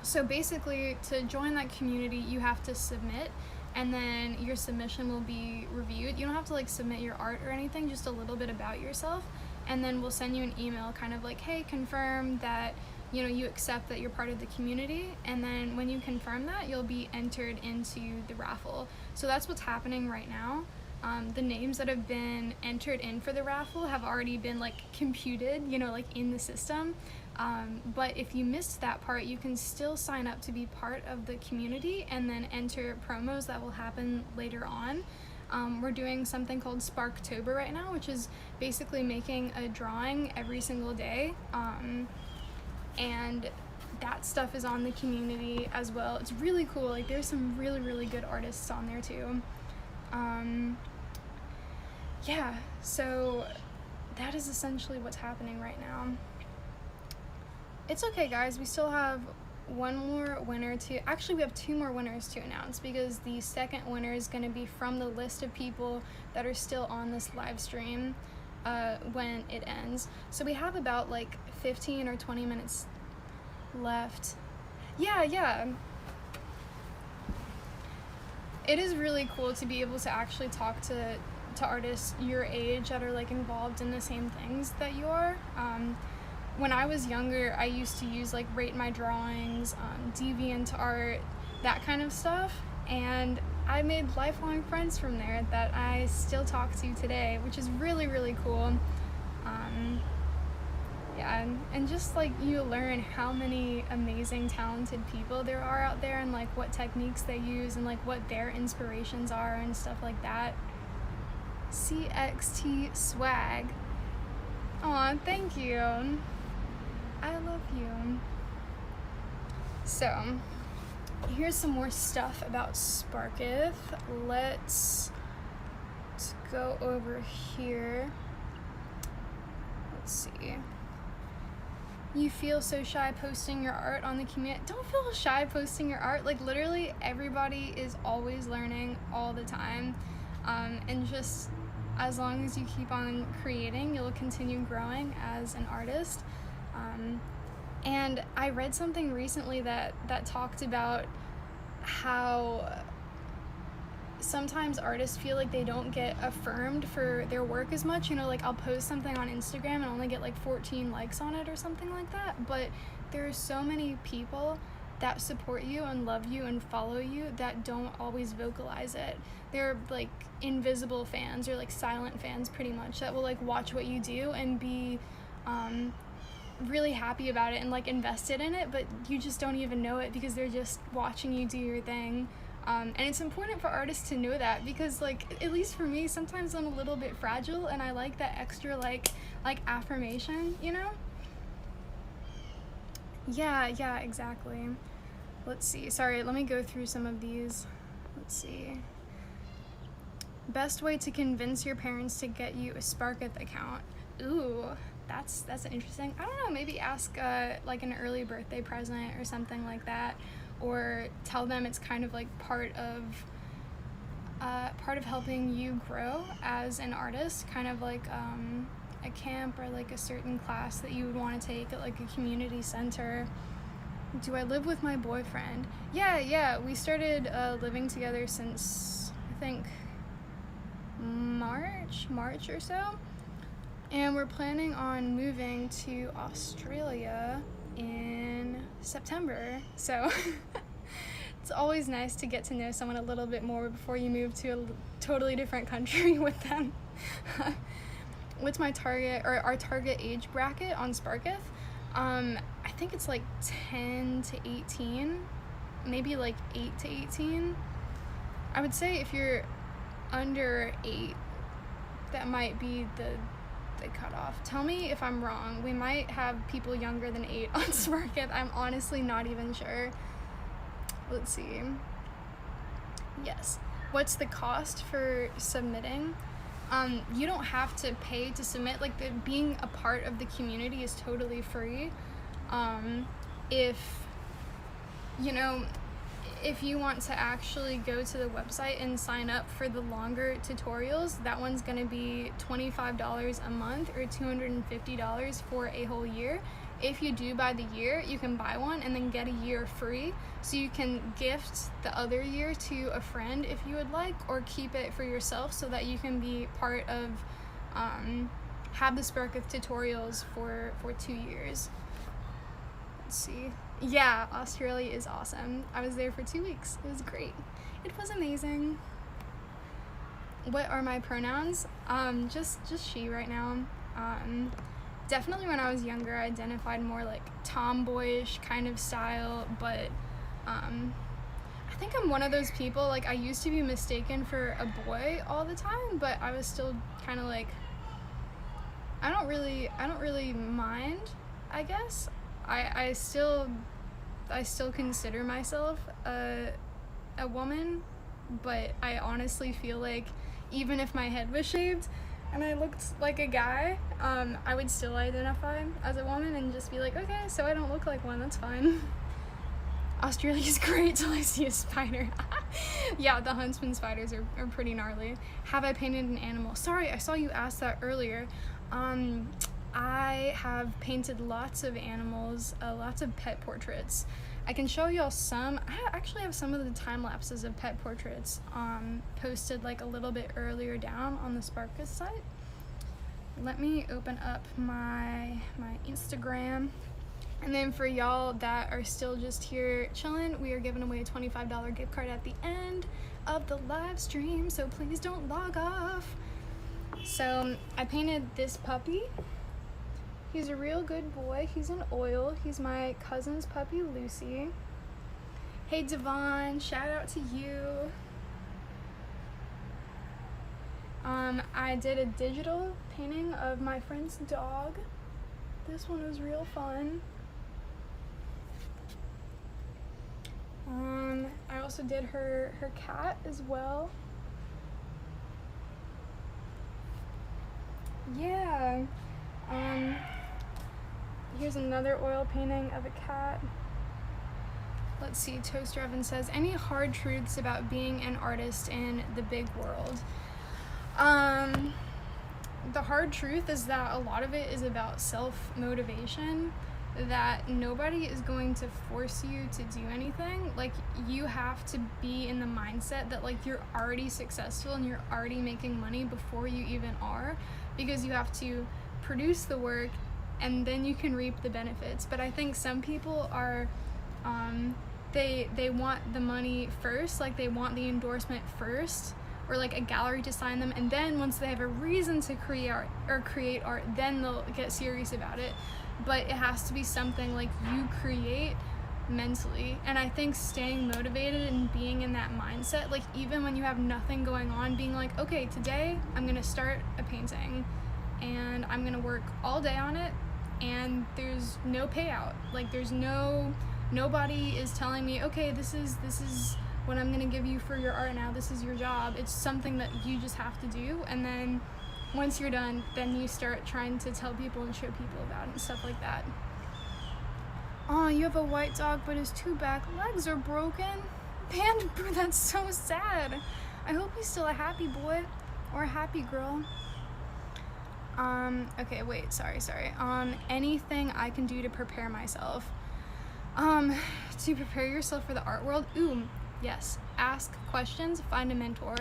So basically, to join that community, you have to submit, and then your submission will be reviewed. You don't have to like submit your art or anything, just a little bit about yourself, and then we'll send you an email kind of like, hey, confirm that, you know, you accept that you're part of the community, and then when you confirm that, you'll be entered into the raffle. So that's what's happening right now. The names that have been entered in for the raffle have already been like computed, you know, like in the system. But if you missed that part, you can still sign up to be part of the community and then enter promos that will happen later on. We're doing something called Sparktober right now, which is basically making a drawing every single day, and that stuff is on the community as well. It's really cool. Like, there's some really, really good artists on there too. Yeah, so that is essentially what's happening right now. It's okay, guys, we still have one more winner actually we have two more winners to announce, because the second winner is going to be from the list of people that are still on this live stream when it ends. So we have about like 15 or 20 minutes left. Yeah. It is really cool to be able to actually talk to artists your age that are like involved in the same things that you are. When I was younger, I used to use like Rate My Drawings, DeviantArt, that kind of stuff, and I made lifelong friends from there that I still talk to today, which is really, really cool. Yeah, and just like you learn how many amazing, talented people there are out there, and like what techniques they use, and like what their inspirations are and stuff like that. CXT swag. Aw, thank you. I love you. So, here's some more stuff about Sparketh. Let's go over here. Let's see. You feel so shy posting your art on the community. Don't feel shy posting your art. Like, literally everybody is always learning all the time. And just as long as you keep on creating, you'll continue growing as an artist. And I read something recently that talked about how sometimes artists feel like they don't get affirmed for their work as much. You know, like I'll post something on Instagram and only get like 14 likes on it or something like that. But there are so many people that support you and love you and follow you that don't always vocalize it. They're like invisible fans, or like silent fans pretty much, that will like watch what you do and be really happy about it and like invested in it, but you just don't even know it because they're just watching you do your thing. And it's important for artists to know that, because like, at least for me, sometimes I'm a little bit fragile and I like that extra like affirmation, you know? Yeah, exactly. Let's see. Sorry, let me go through some of these. Let's see. Best way to convince your parents to get you a Sparketh account. Ooh, that's interesting. I don't know, maybe ask like an early birthday present or something like that, or tell them it's kind of like part of helping you grow as an artist, kind of like a camp or like a certain class that you would want to take at like a community center. Do I live with my boyfriend? Yeah, we started living together since I think March or so, and we're planning on moving to Australia in September, so it's always nice to get to know someone a little bit more before you move to a totally different country with them. What's my target, or our target age bracket on Sparketh? I think it's like 10 to 18, maybe like 8 to 18. I would say if you're under 8, that might be the cutoff. Tell me if I'm wrong. We might have people younger than 8 on Sparketh. I'm honestly not even sure. Let's see. Yes. What's the cost for submitting? You don't have to pay to submit. Like, being a part of the community is totally free. If you want to actually go to the website and sign up for the longer tutorials, that one's going to be $25 a month or $250 for a whole year. If you do by the year, you can buy one and then get a year free, so you can gift the other year to a friend if you would like, or keep it for yourself so that you can be part of have the Sparketh tutorials for 2 years. Let's see. Yeah, Australia is awesome. I was there for 2 weeks. It was great. It was amazing. What are my pronouns? Just she right now. Definitely when I was younger, I identified more like tomboyish kind of style, but I think I'm one of those people, like, I used to be mistaken for a boy all the time, but I was still kind of like, I don't really mind, I guess. I still consider myself a woman, but I honestly feel like even if my head was shaved and I looked like a guy, I would still identify as a woman and just be like, okay, so I don't look like one, that's fine. Australia's great till I see a spider. Yeah, the huntsman spiders are pretty gnarly. Have I painted an animal? Sorry, I saw you ask that earlier. I have painted lots of animals, lots of pet portraits. I can show y'all some. I actually have some of the time lapses of pet portraits posted like a little bit earlier down on the Sparketh site. Let me open up my Instagram. And then for y'all that are still just here chilling, we are giving away a $25 gift card at the end of the live stream, so please don't log off. So I painted this puppy. He's a real good boy. He's in oil. He's my cousin's puppy, Lucy. Hey Devon, shout out to you. I did a digital painting of my friend's dog. This one was real fun. I also did her cat as well. Yeah. Here's another oil painting of a cat. Let's see, Toaster Oven says, any hard truths about being an artist in the big world? The hard truth is that a lot of it is about self-motivation, that nobody is going to force you to do anything. Like, you have to be in the mindset that, like, you're already successful and you're already making money before you even are, because you have to produce the work and then you can reap the benefits. But I think some people are, they want the money first, like they want the endorsement first, or like a gallery to sign them, and then once they have a reason to create art, then they'll get serious about it. But it has to be something like you create mentally. And I think staying motivated and being in that mindset, like even when you have nothing going on, being like, okay, today I'm gonna start a painting and I'm gonna work all day on it, and there's no payout. Like there's nobody is telling me, okay, this is what I'm gonna give you for your art now, this is your job. It's something that you just have to do, and then once you're done, then you start trying to tell people and show people about it and stuff like that. Oh, you have a white dog, but his two back legs are broken. Panda, that's so sad. I hope he's still a happy boy or a happy girl. Okay, wait, sorry. Anything I can do to prepare myself. To prepare yourself for the art world? Ooh, yes. Ask questions, find a mentor.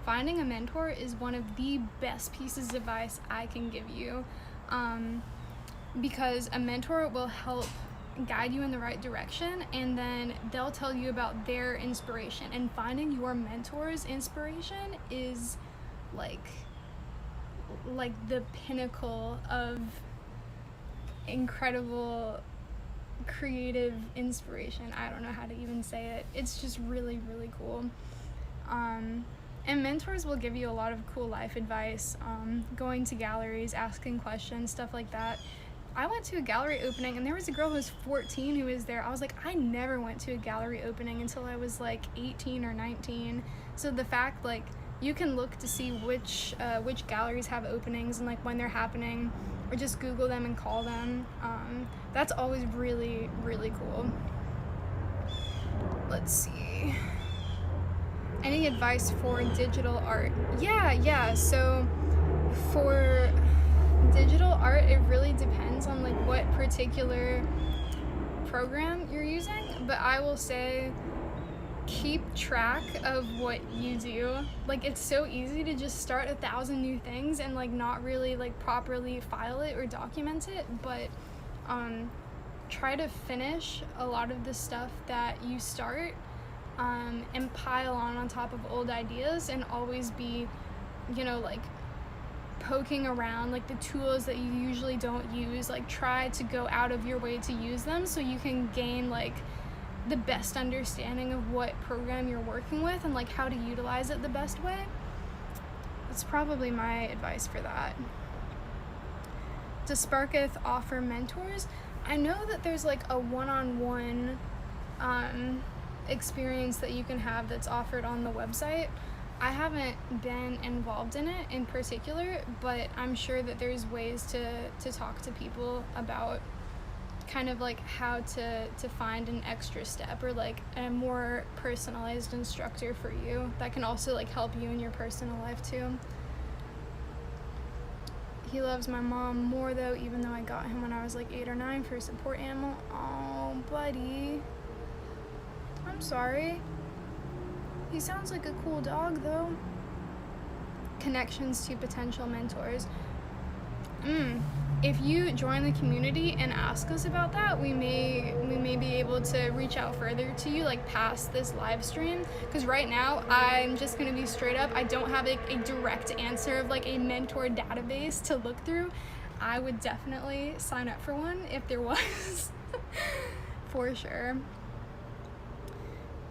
Finding a mentor is one of the best pieces of advice I can give you, because a mentor will help guide you in the right direction, and then they'll tell you about their inspiration. And finding your mentor's inspiration is like the pinnacle of incredible creative inspiration. I don't know how to even say it. It's just really, really cool. And mentors will give you a lot of cool life advice, going to galleries, asking questions, stuff like that. I went to a gallery opening and there was a girl who was 14 who was there. I was like, I never went to a gallery opening until I was like 18 or 19. So the fact, like, you can look to see which galleries have openings and like when they're happening, or just Google them and call them. That's always really, really cool. Let's see. Any advice for digital art? Yeah, so for digital art, it really depends on like what particular program you're using, but I will say keep track of what you do. Like, it's so easy to just start 1,000 new things and like not really like properly file it or document it, but try to finish a lot of the stuff that you start, and pile on top of old ideas, and always be, like poking around like the tools that you usually don't use. Like, try to go out of your way to use them so you can gain like the best understanding of what program you're working with and like how to utilize it the best way. That's probably my advice for that. Does Sparketh offer mentors? I know that there's like a one-on-one experience that you can have that's offered on the website. I haven't been involved in it in particular, but I'm sure that there's ways to talk to people about kind of like how to find an extra step or like a more personalized instructor for you that can also like help you in your personal life too. He loves my mom more though, even though I got him when I was like 8 or 9 for a support animal. Oh, buddy. I'm sorry. He sounds like a cool dog though. Connections to potential mentors. If you join the community and ask us about that, we may be able to reach out further to you, like past this live stream. Because right now, I'm just gonna be straight up. I don't have a direct answer of like a mentor database to look through. I would definitely sign up for one if there was, for sure.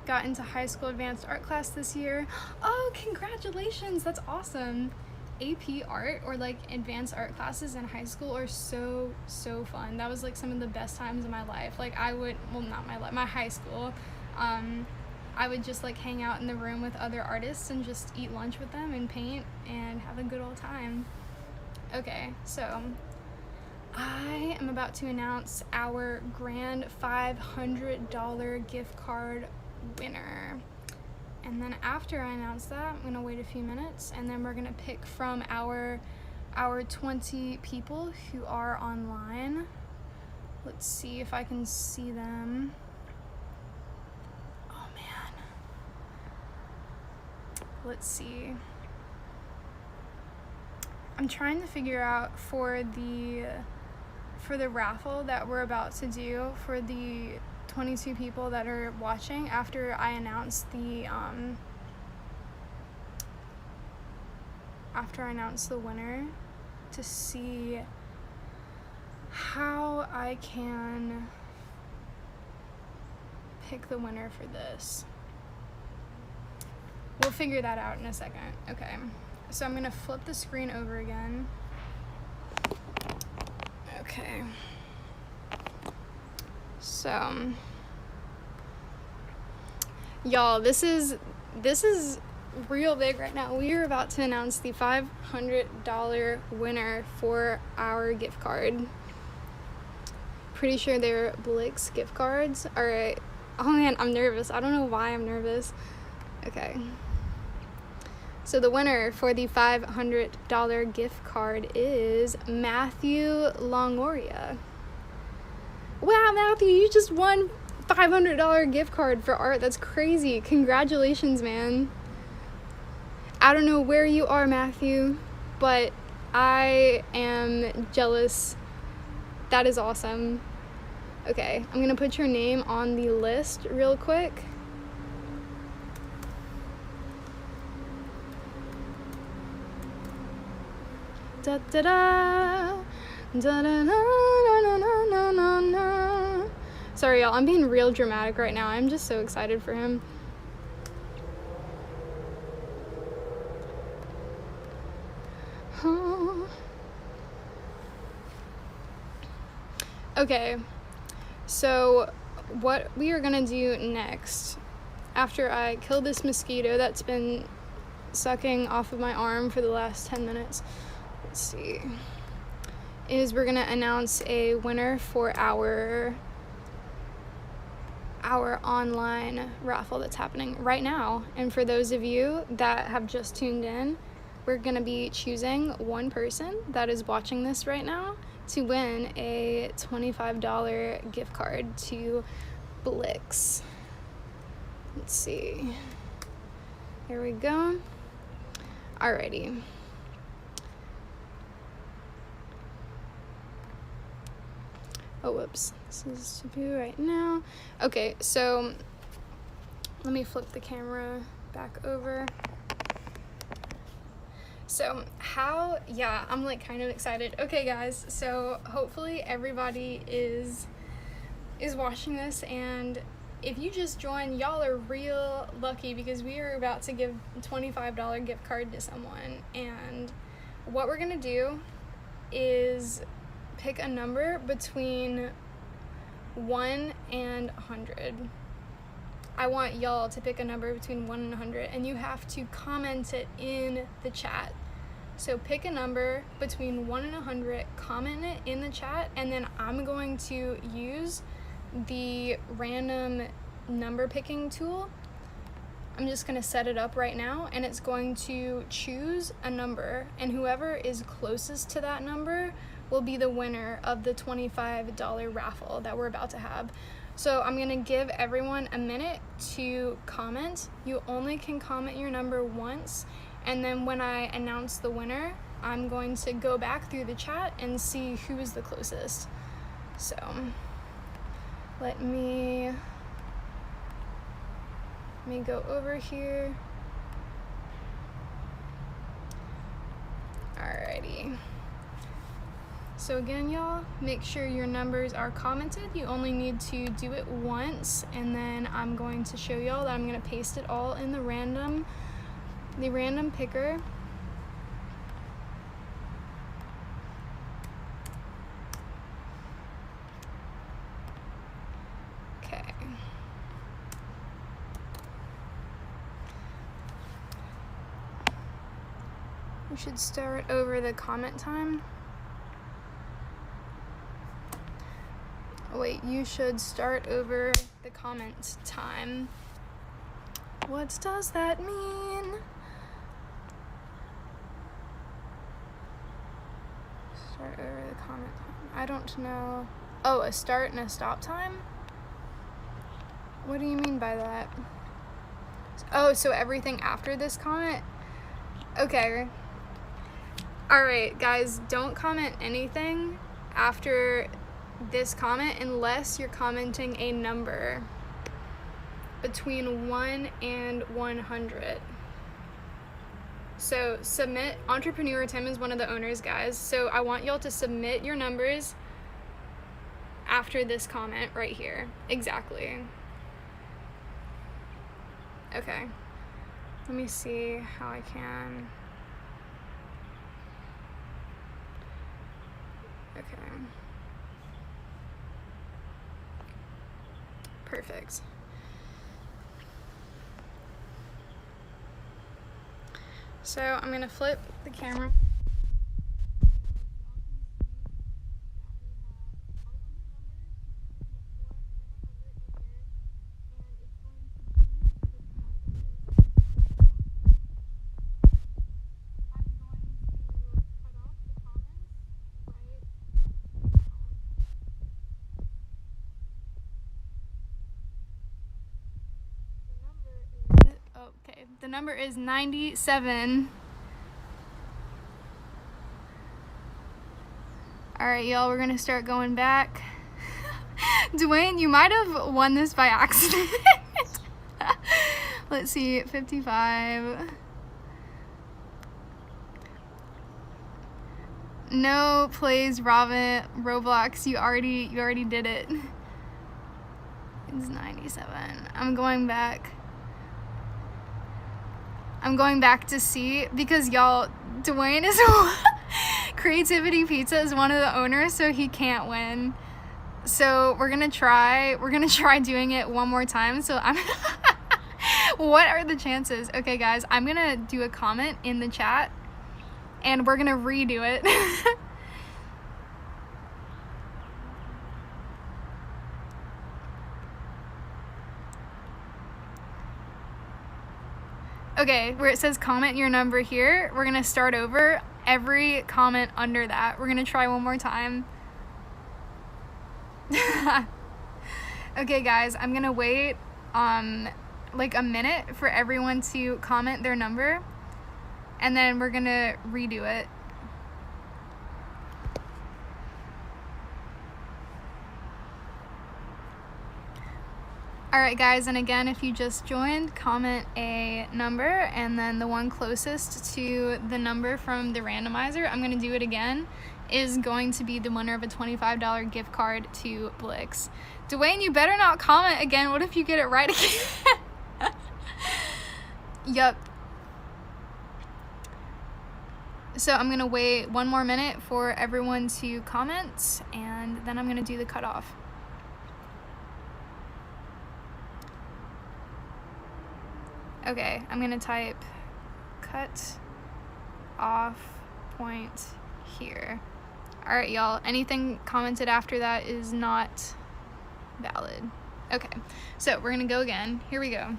Got into high school advanced art class this year. Oh, congratulations, that's awesome. AP art or like advanced art classes in high school are so fun. That was like some of the best times of my life. Like I would, well, not my life, my high school. I would just like hang out in the room with other artists and just eat lunch with them and paint and have a good old time. Okay, so I am about to announce our grand $500 gift card winner. And then after I announce that, I'm gonna wait a few minutes and then we're gonna pick from our 20 people who are online. Let's see if I can see them. Oh man. Let's see. I'm trying to figure out for the raffle that we're about to do for the 22 people that are watching after I announce the winner, to see how I can pick the winner for this. We'll figure that out in a second. Okay, so I'm gonna flip the screen over again. Okay. So, y'all, this is real big right now. We are about to announce the $500 winner for our gift card. Pretty sure they're Blick's gift cards. All right. Oh man, I'm nervous. I don't know why I'm nervous. Okay. So the winner for the $500 gift card is Matthew Longoria. Wow, Matthew, you just won $500 gift card for art. That's crazy. Congratulations, man. I don't know where you are, Matthew, but I am jealous. That is awesome. Okay, I'm gonna put your name on the list real quick. Da da da. Da-da-da-na-na-na-na-na. Sorry, y'all, I'm being real dramatic right now. I'm just so excited for him. Okay, so what we are gonna do next, after I kill this mosquito that's been sucking off of my arm for the last 10 minutes, let's see, is we're gonna announce a winner for our online raffle that's happening right now. And for those of you that have just tuned in, we're gonna be choosing one person that is watching this right now to win a $25 gift card to Blick's. Let's see. Here we go. Alrighty. Oh, whoops. This is to be right now. Okay, so let me flip the camera back over. So I'm like kind of excited. Okay, guys, so hopefully everybody is watching this, and if you just joined, y'all are real lucky because we are about to give a $25 gift card to someone. And what we're gonna do is pick a number between 1 and 100. I want y'all to pick a number between 1 and 100, and you have to comment it in the chat. So pick a number between 1 and 100, comment it in the chat, and then I'm going to use the random number picking tool. I'm just going to set it up right now, and it's going to choose a number, and whoever is closest to that number will be the winner of the $25 raffle that we're about to have. So I'm going to give everyone a minute to comment. You only can comment your number once, and then when I announce the winner, I'm going to go back through the chat and see who is the closest. So let me go over here. Alrighty. So again, y'all, make sure your numbers are commented. You only need to do it once, and then I'm going to show y'all that I'm going to paste it all in the random picker. Okay. We should start over the comment time. Wait, you should start over the comment time. What does that mean? Start over the comment time. I don't know. Oh, a start and a stop time? What do you mean by that? Oh, so everything after this comment? Okay. Alright, guys, don't comment anything after this comment unless you're commenting a number between 1 and 100. So submit. Entrepreneur Tim is one of the owners, guys, so I want y'all to submit your numbers after this comment right here. Exactly. Okay, let me see how I can. Okay. Perfect. So I'm gonna flip the camera. Okay, the number is 97. Alright, y'all, we're gonna start going back. Dwayne, you might have won this by accident. Let's see, 55. No plays Roblox. You already did it. It's 97. I'm going back to see, because y'all, Dwayne is Creativity Pizza is one of the owners, so he can't win. So we're gonna try doing it one more time. So I'm what are the chances? Okay, guys, I'm gonna do a comment in the chat and we're gonna redo it. Okay, where it says comment your number here, we're gonna start over. Every comment under that, we're gonna try one more time. Okay, guys, I'm gonna wait like a minute for everyone to comment their number, and then we're gonna redo it. Alright, guys, and again, if you just joined, comment a number and then the one closest to the number from the randomizer. I'm going to do it again. is going to be the winner of a $25 gift card to Blix. Dwayne, you better not comment again. What if you get it right again? Yup. So I'm gonna wait 1 more minute for everyone to comment, and then I'm gonna do the cutoff. Okay, I'm gonna type cut off point here. All right, y'all, anything commented after that is not valid. Okay, so we're gonna go again. Here we go.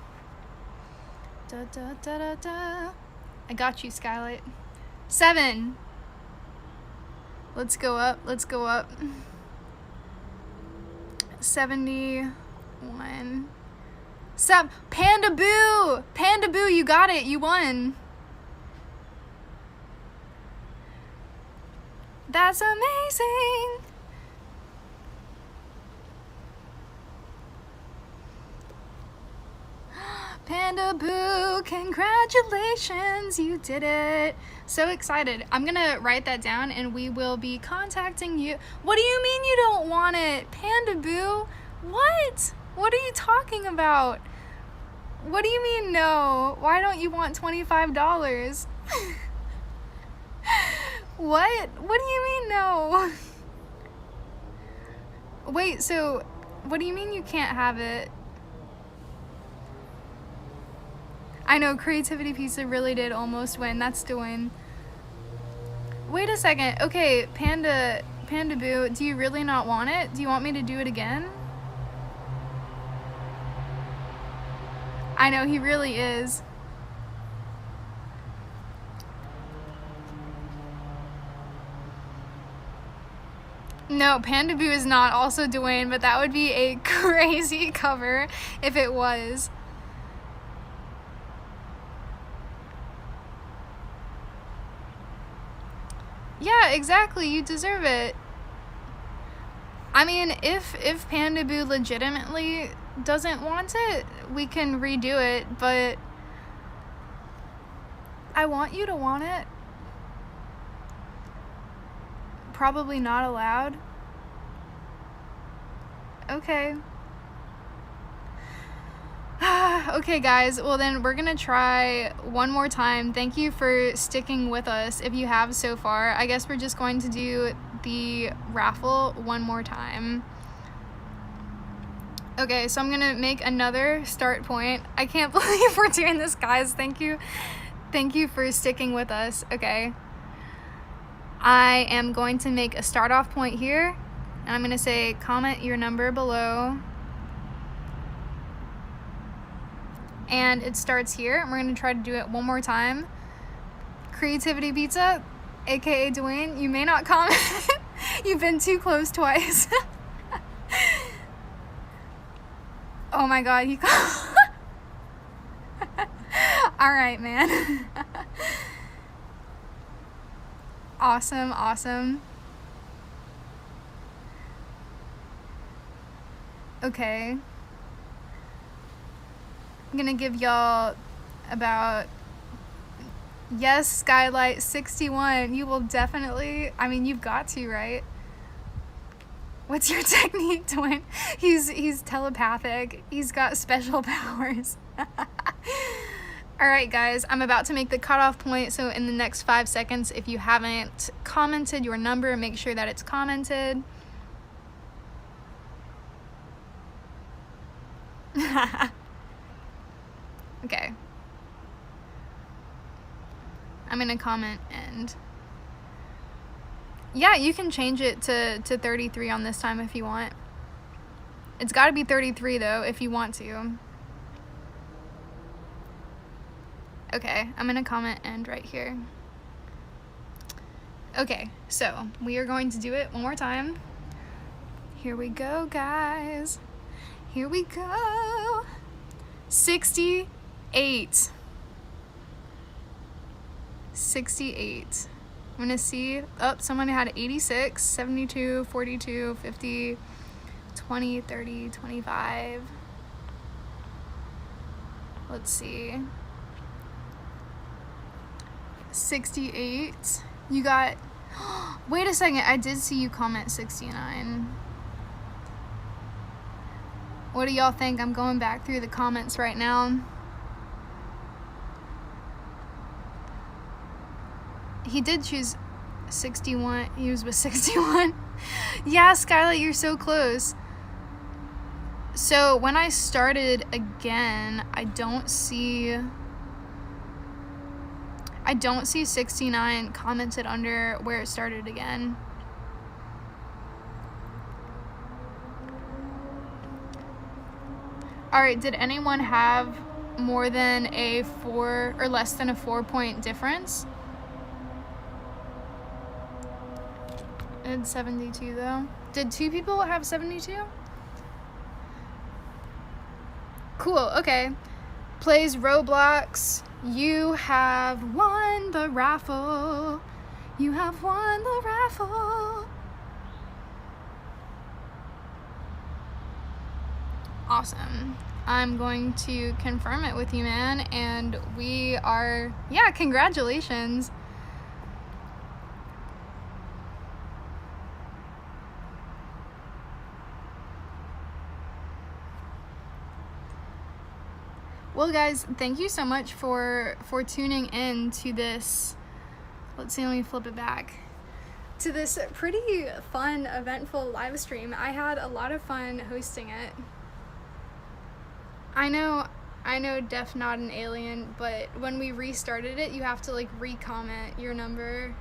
Da, da, da, da, da. I got you, Skylight. 7. Let's go up. Let's go up. 71. Panda Boo! Panda Boo, you got it. You won. That's amazing. Panda Boo, congratulations, you did it. So excited. I'm gonna write that down and we will be contacting you. What do you mean you don't want it? Panda Boo? What? What are you talking about? What do you mean no? Why don't you want $25? What? What do you mean no? Wait, so what do you mean you can't have it? I know, Creativity Pizza really did almost win. That's Dwayne. Wait a second. Okay, Panda Boo, do you really not want it? Do you want me to do it again? I know, he really is. No, Panda Boo is not also Dwayne, but that would be a crazy cover if it was. Yeah, exactly. You deserve it. I mean, if Panda Boo legitimately doesn't want it, we can redo it, but I want you to want it. Probably not allowed. Okay. Okay, guys, well then we're gonna try one more time. Thank you for sticking with us if you have so far. I guess we're just going to do the raffle one more time. Okay, so I'm gonna make another start point. I can't believe we're doing this, guys. Thank you for sticking with us. Okay, I am going to make a start off point here, and I'm gonna say comment your number below. And it starts here, and we're gonna try to do it one more time. Creativity Pizza, aka Dwayne, you may not comment. You've been too close twice. Oh my god, he Alright, man. Awesome. Okay. I'm gonna give y'all about, yes, Skylight 61. You will definitely, I mean, you've got to, right? What's your technique, Dwayne? He's telepathic. He's got special powers. Alright, guys, I'm about to make the cutoff point, so in the next 5 seconds, if you haven't commented your number, make sure that it's commented. Okay. I'm gonna comment and yeah, you can change it to 33 on this time if you want. It's gotta be 33 though if you want to. Okay, I'm gonna comment end right here. Okay, so we are going to do it one more time. Here we go, guys. Here we go. 68. 68. I'm gonna see. Oh, someone had 86, 72, 42, 50, 20, 30, 25. Let's see. 68. You got Wait a second, I did see you comment 69. What do y'all think? I'm going back through the comments right now. He did choose 61. He was with 61. Yeah, Skylight, you're so close. So when I started again, I don't see 69 commented under where it started again. Alright, did anyone have more than a 4 or less than a 4-point difference? It's 72 though. Did 2 people have 72? Cool, okay. Plays Roblox. You have won the raffle. You have won the raffle. Awesome. I'm going to confirm it with you, man. And we are, yeah, congratulations. Well, guys, thank you so much for tuning in to this. Let's see, let me flip it back. To this pretty fun, eventful live stream. I had a lot of fun hosting it. I know, Def Not an Alien, but when we restarted it, you have to like re-comment your number.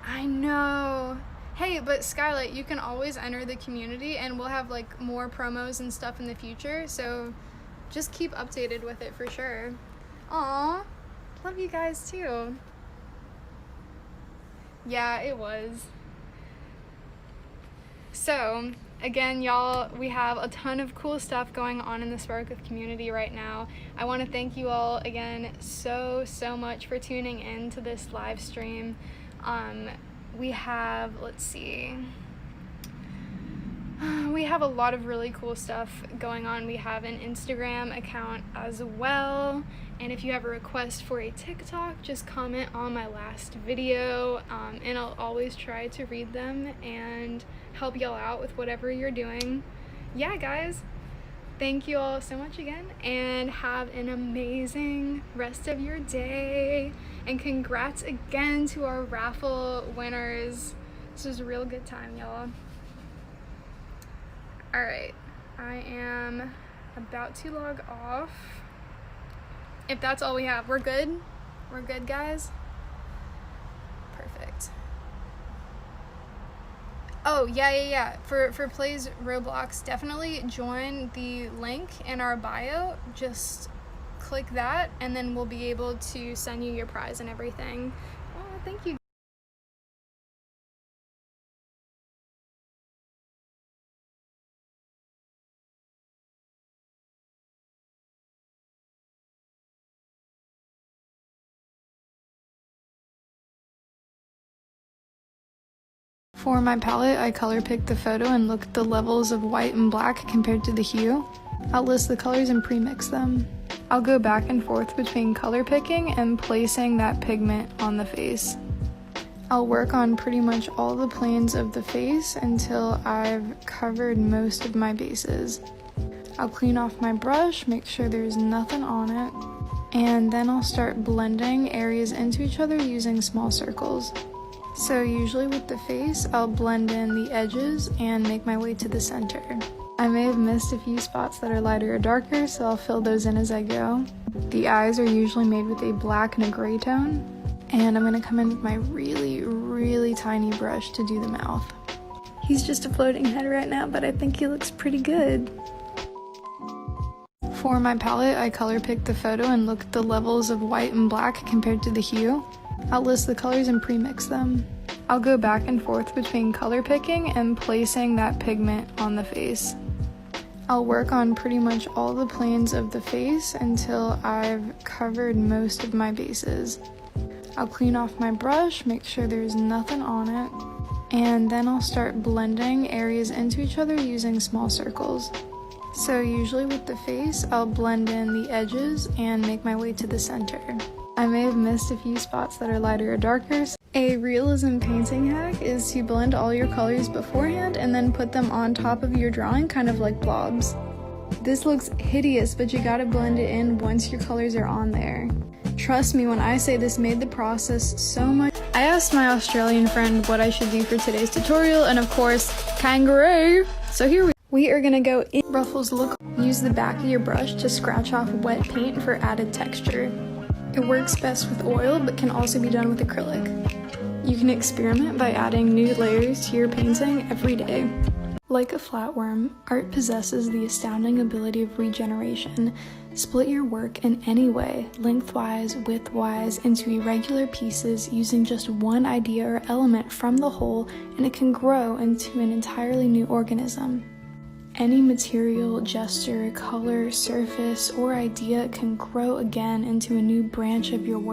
I know. Hey, but Skylight, you can always enter the community and we'll have like more promos and stuff in the future, so just keep updated with it for sure. Aw, love you guys too. Yeah, it was. So, again, y'all, we have a ton of cool stuff going on in the Sparketh community right now. I want to thank you all again so much for tuning in to this live stream. We have, let's see, we have a lot of really cool stuff going on. We have an Instagram account as well, and if you have a request for a TikTok, just comment on my last video, and I'll always try to read them and help y'all out with whatever you're doing. Yeah, guys, thank you all so much again, and have an amazing rest of your day. And congrats again to our raffle winners. This was a real good time, y'all. Alright, I am about to log off. If that's all we have, we're good? We're good, guys? Perfect. Oh, yeah. For Plays Roblox, definitely join the link in our bio. Just click that and then we'll be able to send you your prize and everything. Oh, thank you. For my palette, I color picked the photo and looked at the levels of white and black compared to the hue. I'll list the colors and pre-mix them. I'll go back and forth between color picking and placing that pigment on the face. I'll work on pretty much all the planes of the face until I've covered most of my bases. I'll clean off my brush, make sure there's nothing on it, and then I'll start blending areas into each other using small circles. So usually with the face, I'll blend in the edges and make my way to the center. I may have missed a few spots that are lighter or darker, so I'll fill those in as I go. The eyes are usually made with a black and a gray tone, and I'm going to come in with my really tiny brush to do the mouth. He's just a floating head right now, but I think he looks pretty good. For my palette, I color picked the photo and looked at the levels of white and black compared to the hue. I'll list the colors and pre-mix them. I'll go back and forth between color picking and placing that pigment on the face. I'll work on pretty much all the planes of the face until I've covered most of my bases. I'll clean off my brush, make sure there's nothing on it, and then I'll start blending areas into each other using small circles. So usually with the face, I'll blend in the edges and make my way to the center. I may have missed a few spots that are lighter or darker. A realism painting hack is to blend all your colors beforehand and then put them on top of your drawing, kind of like blobs. This looks hideous, but you gotta blend it in once your colors are on there. Trust me when I say this made the process so much. I asked my Australian friend what I should do for today's tutorial, and of course, kangaroo! So here we are gonna go in Ruffles look. Use the back of your brush to scratch off wet paint for added texture. It works best with oil, but can also be done with acrylic. You can experiment by adding new layers to your painting every day. Like a flatworm, art possesses the astounding ability of regeneration. Split your work in any way, lengthwise, widthwise, into irregular pieces using just one idea or element from the whole, and it can grow into an entirely new organism. Any material, gesture, color, surface, or idea can grow again into a new branch of your work.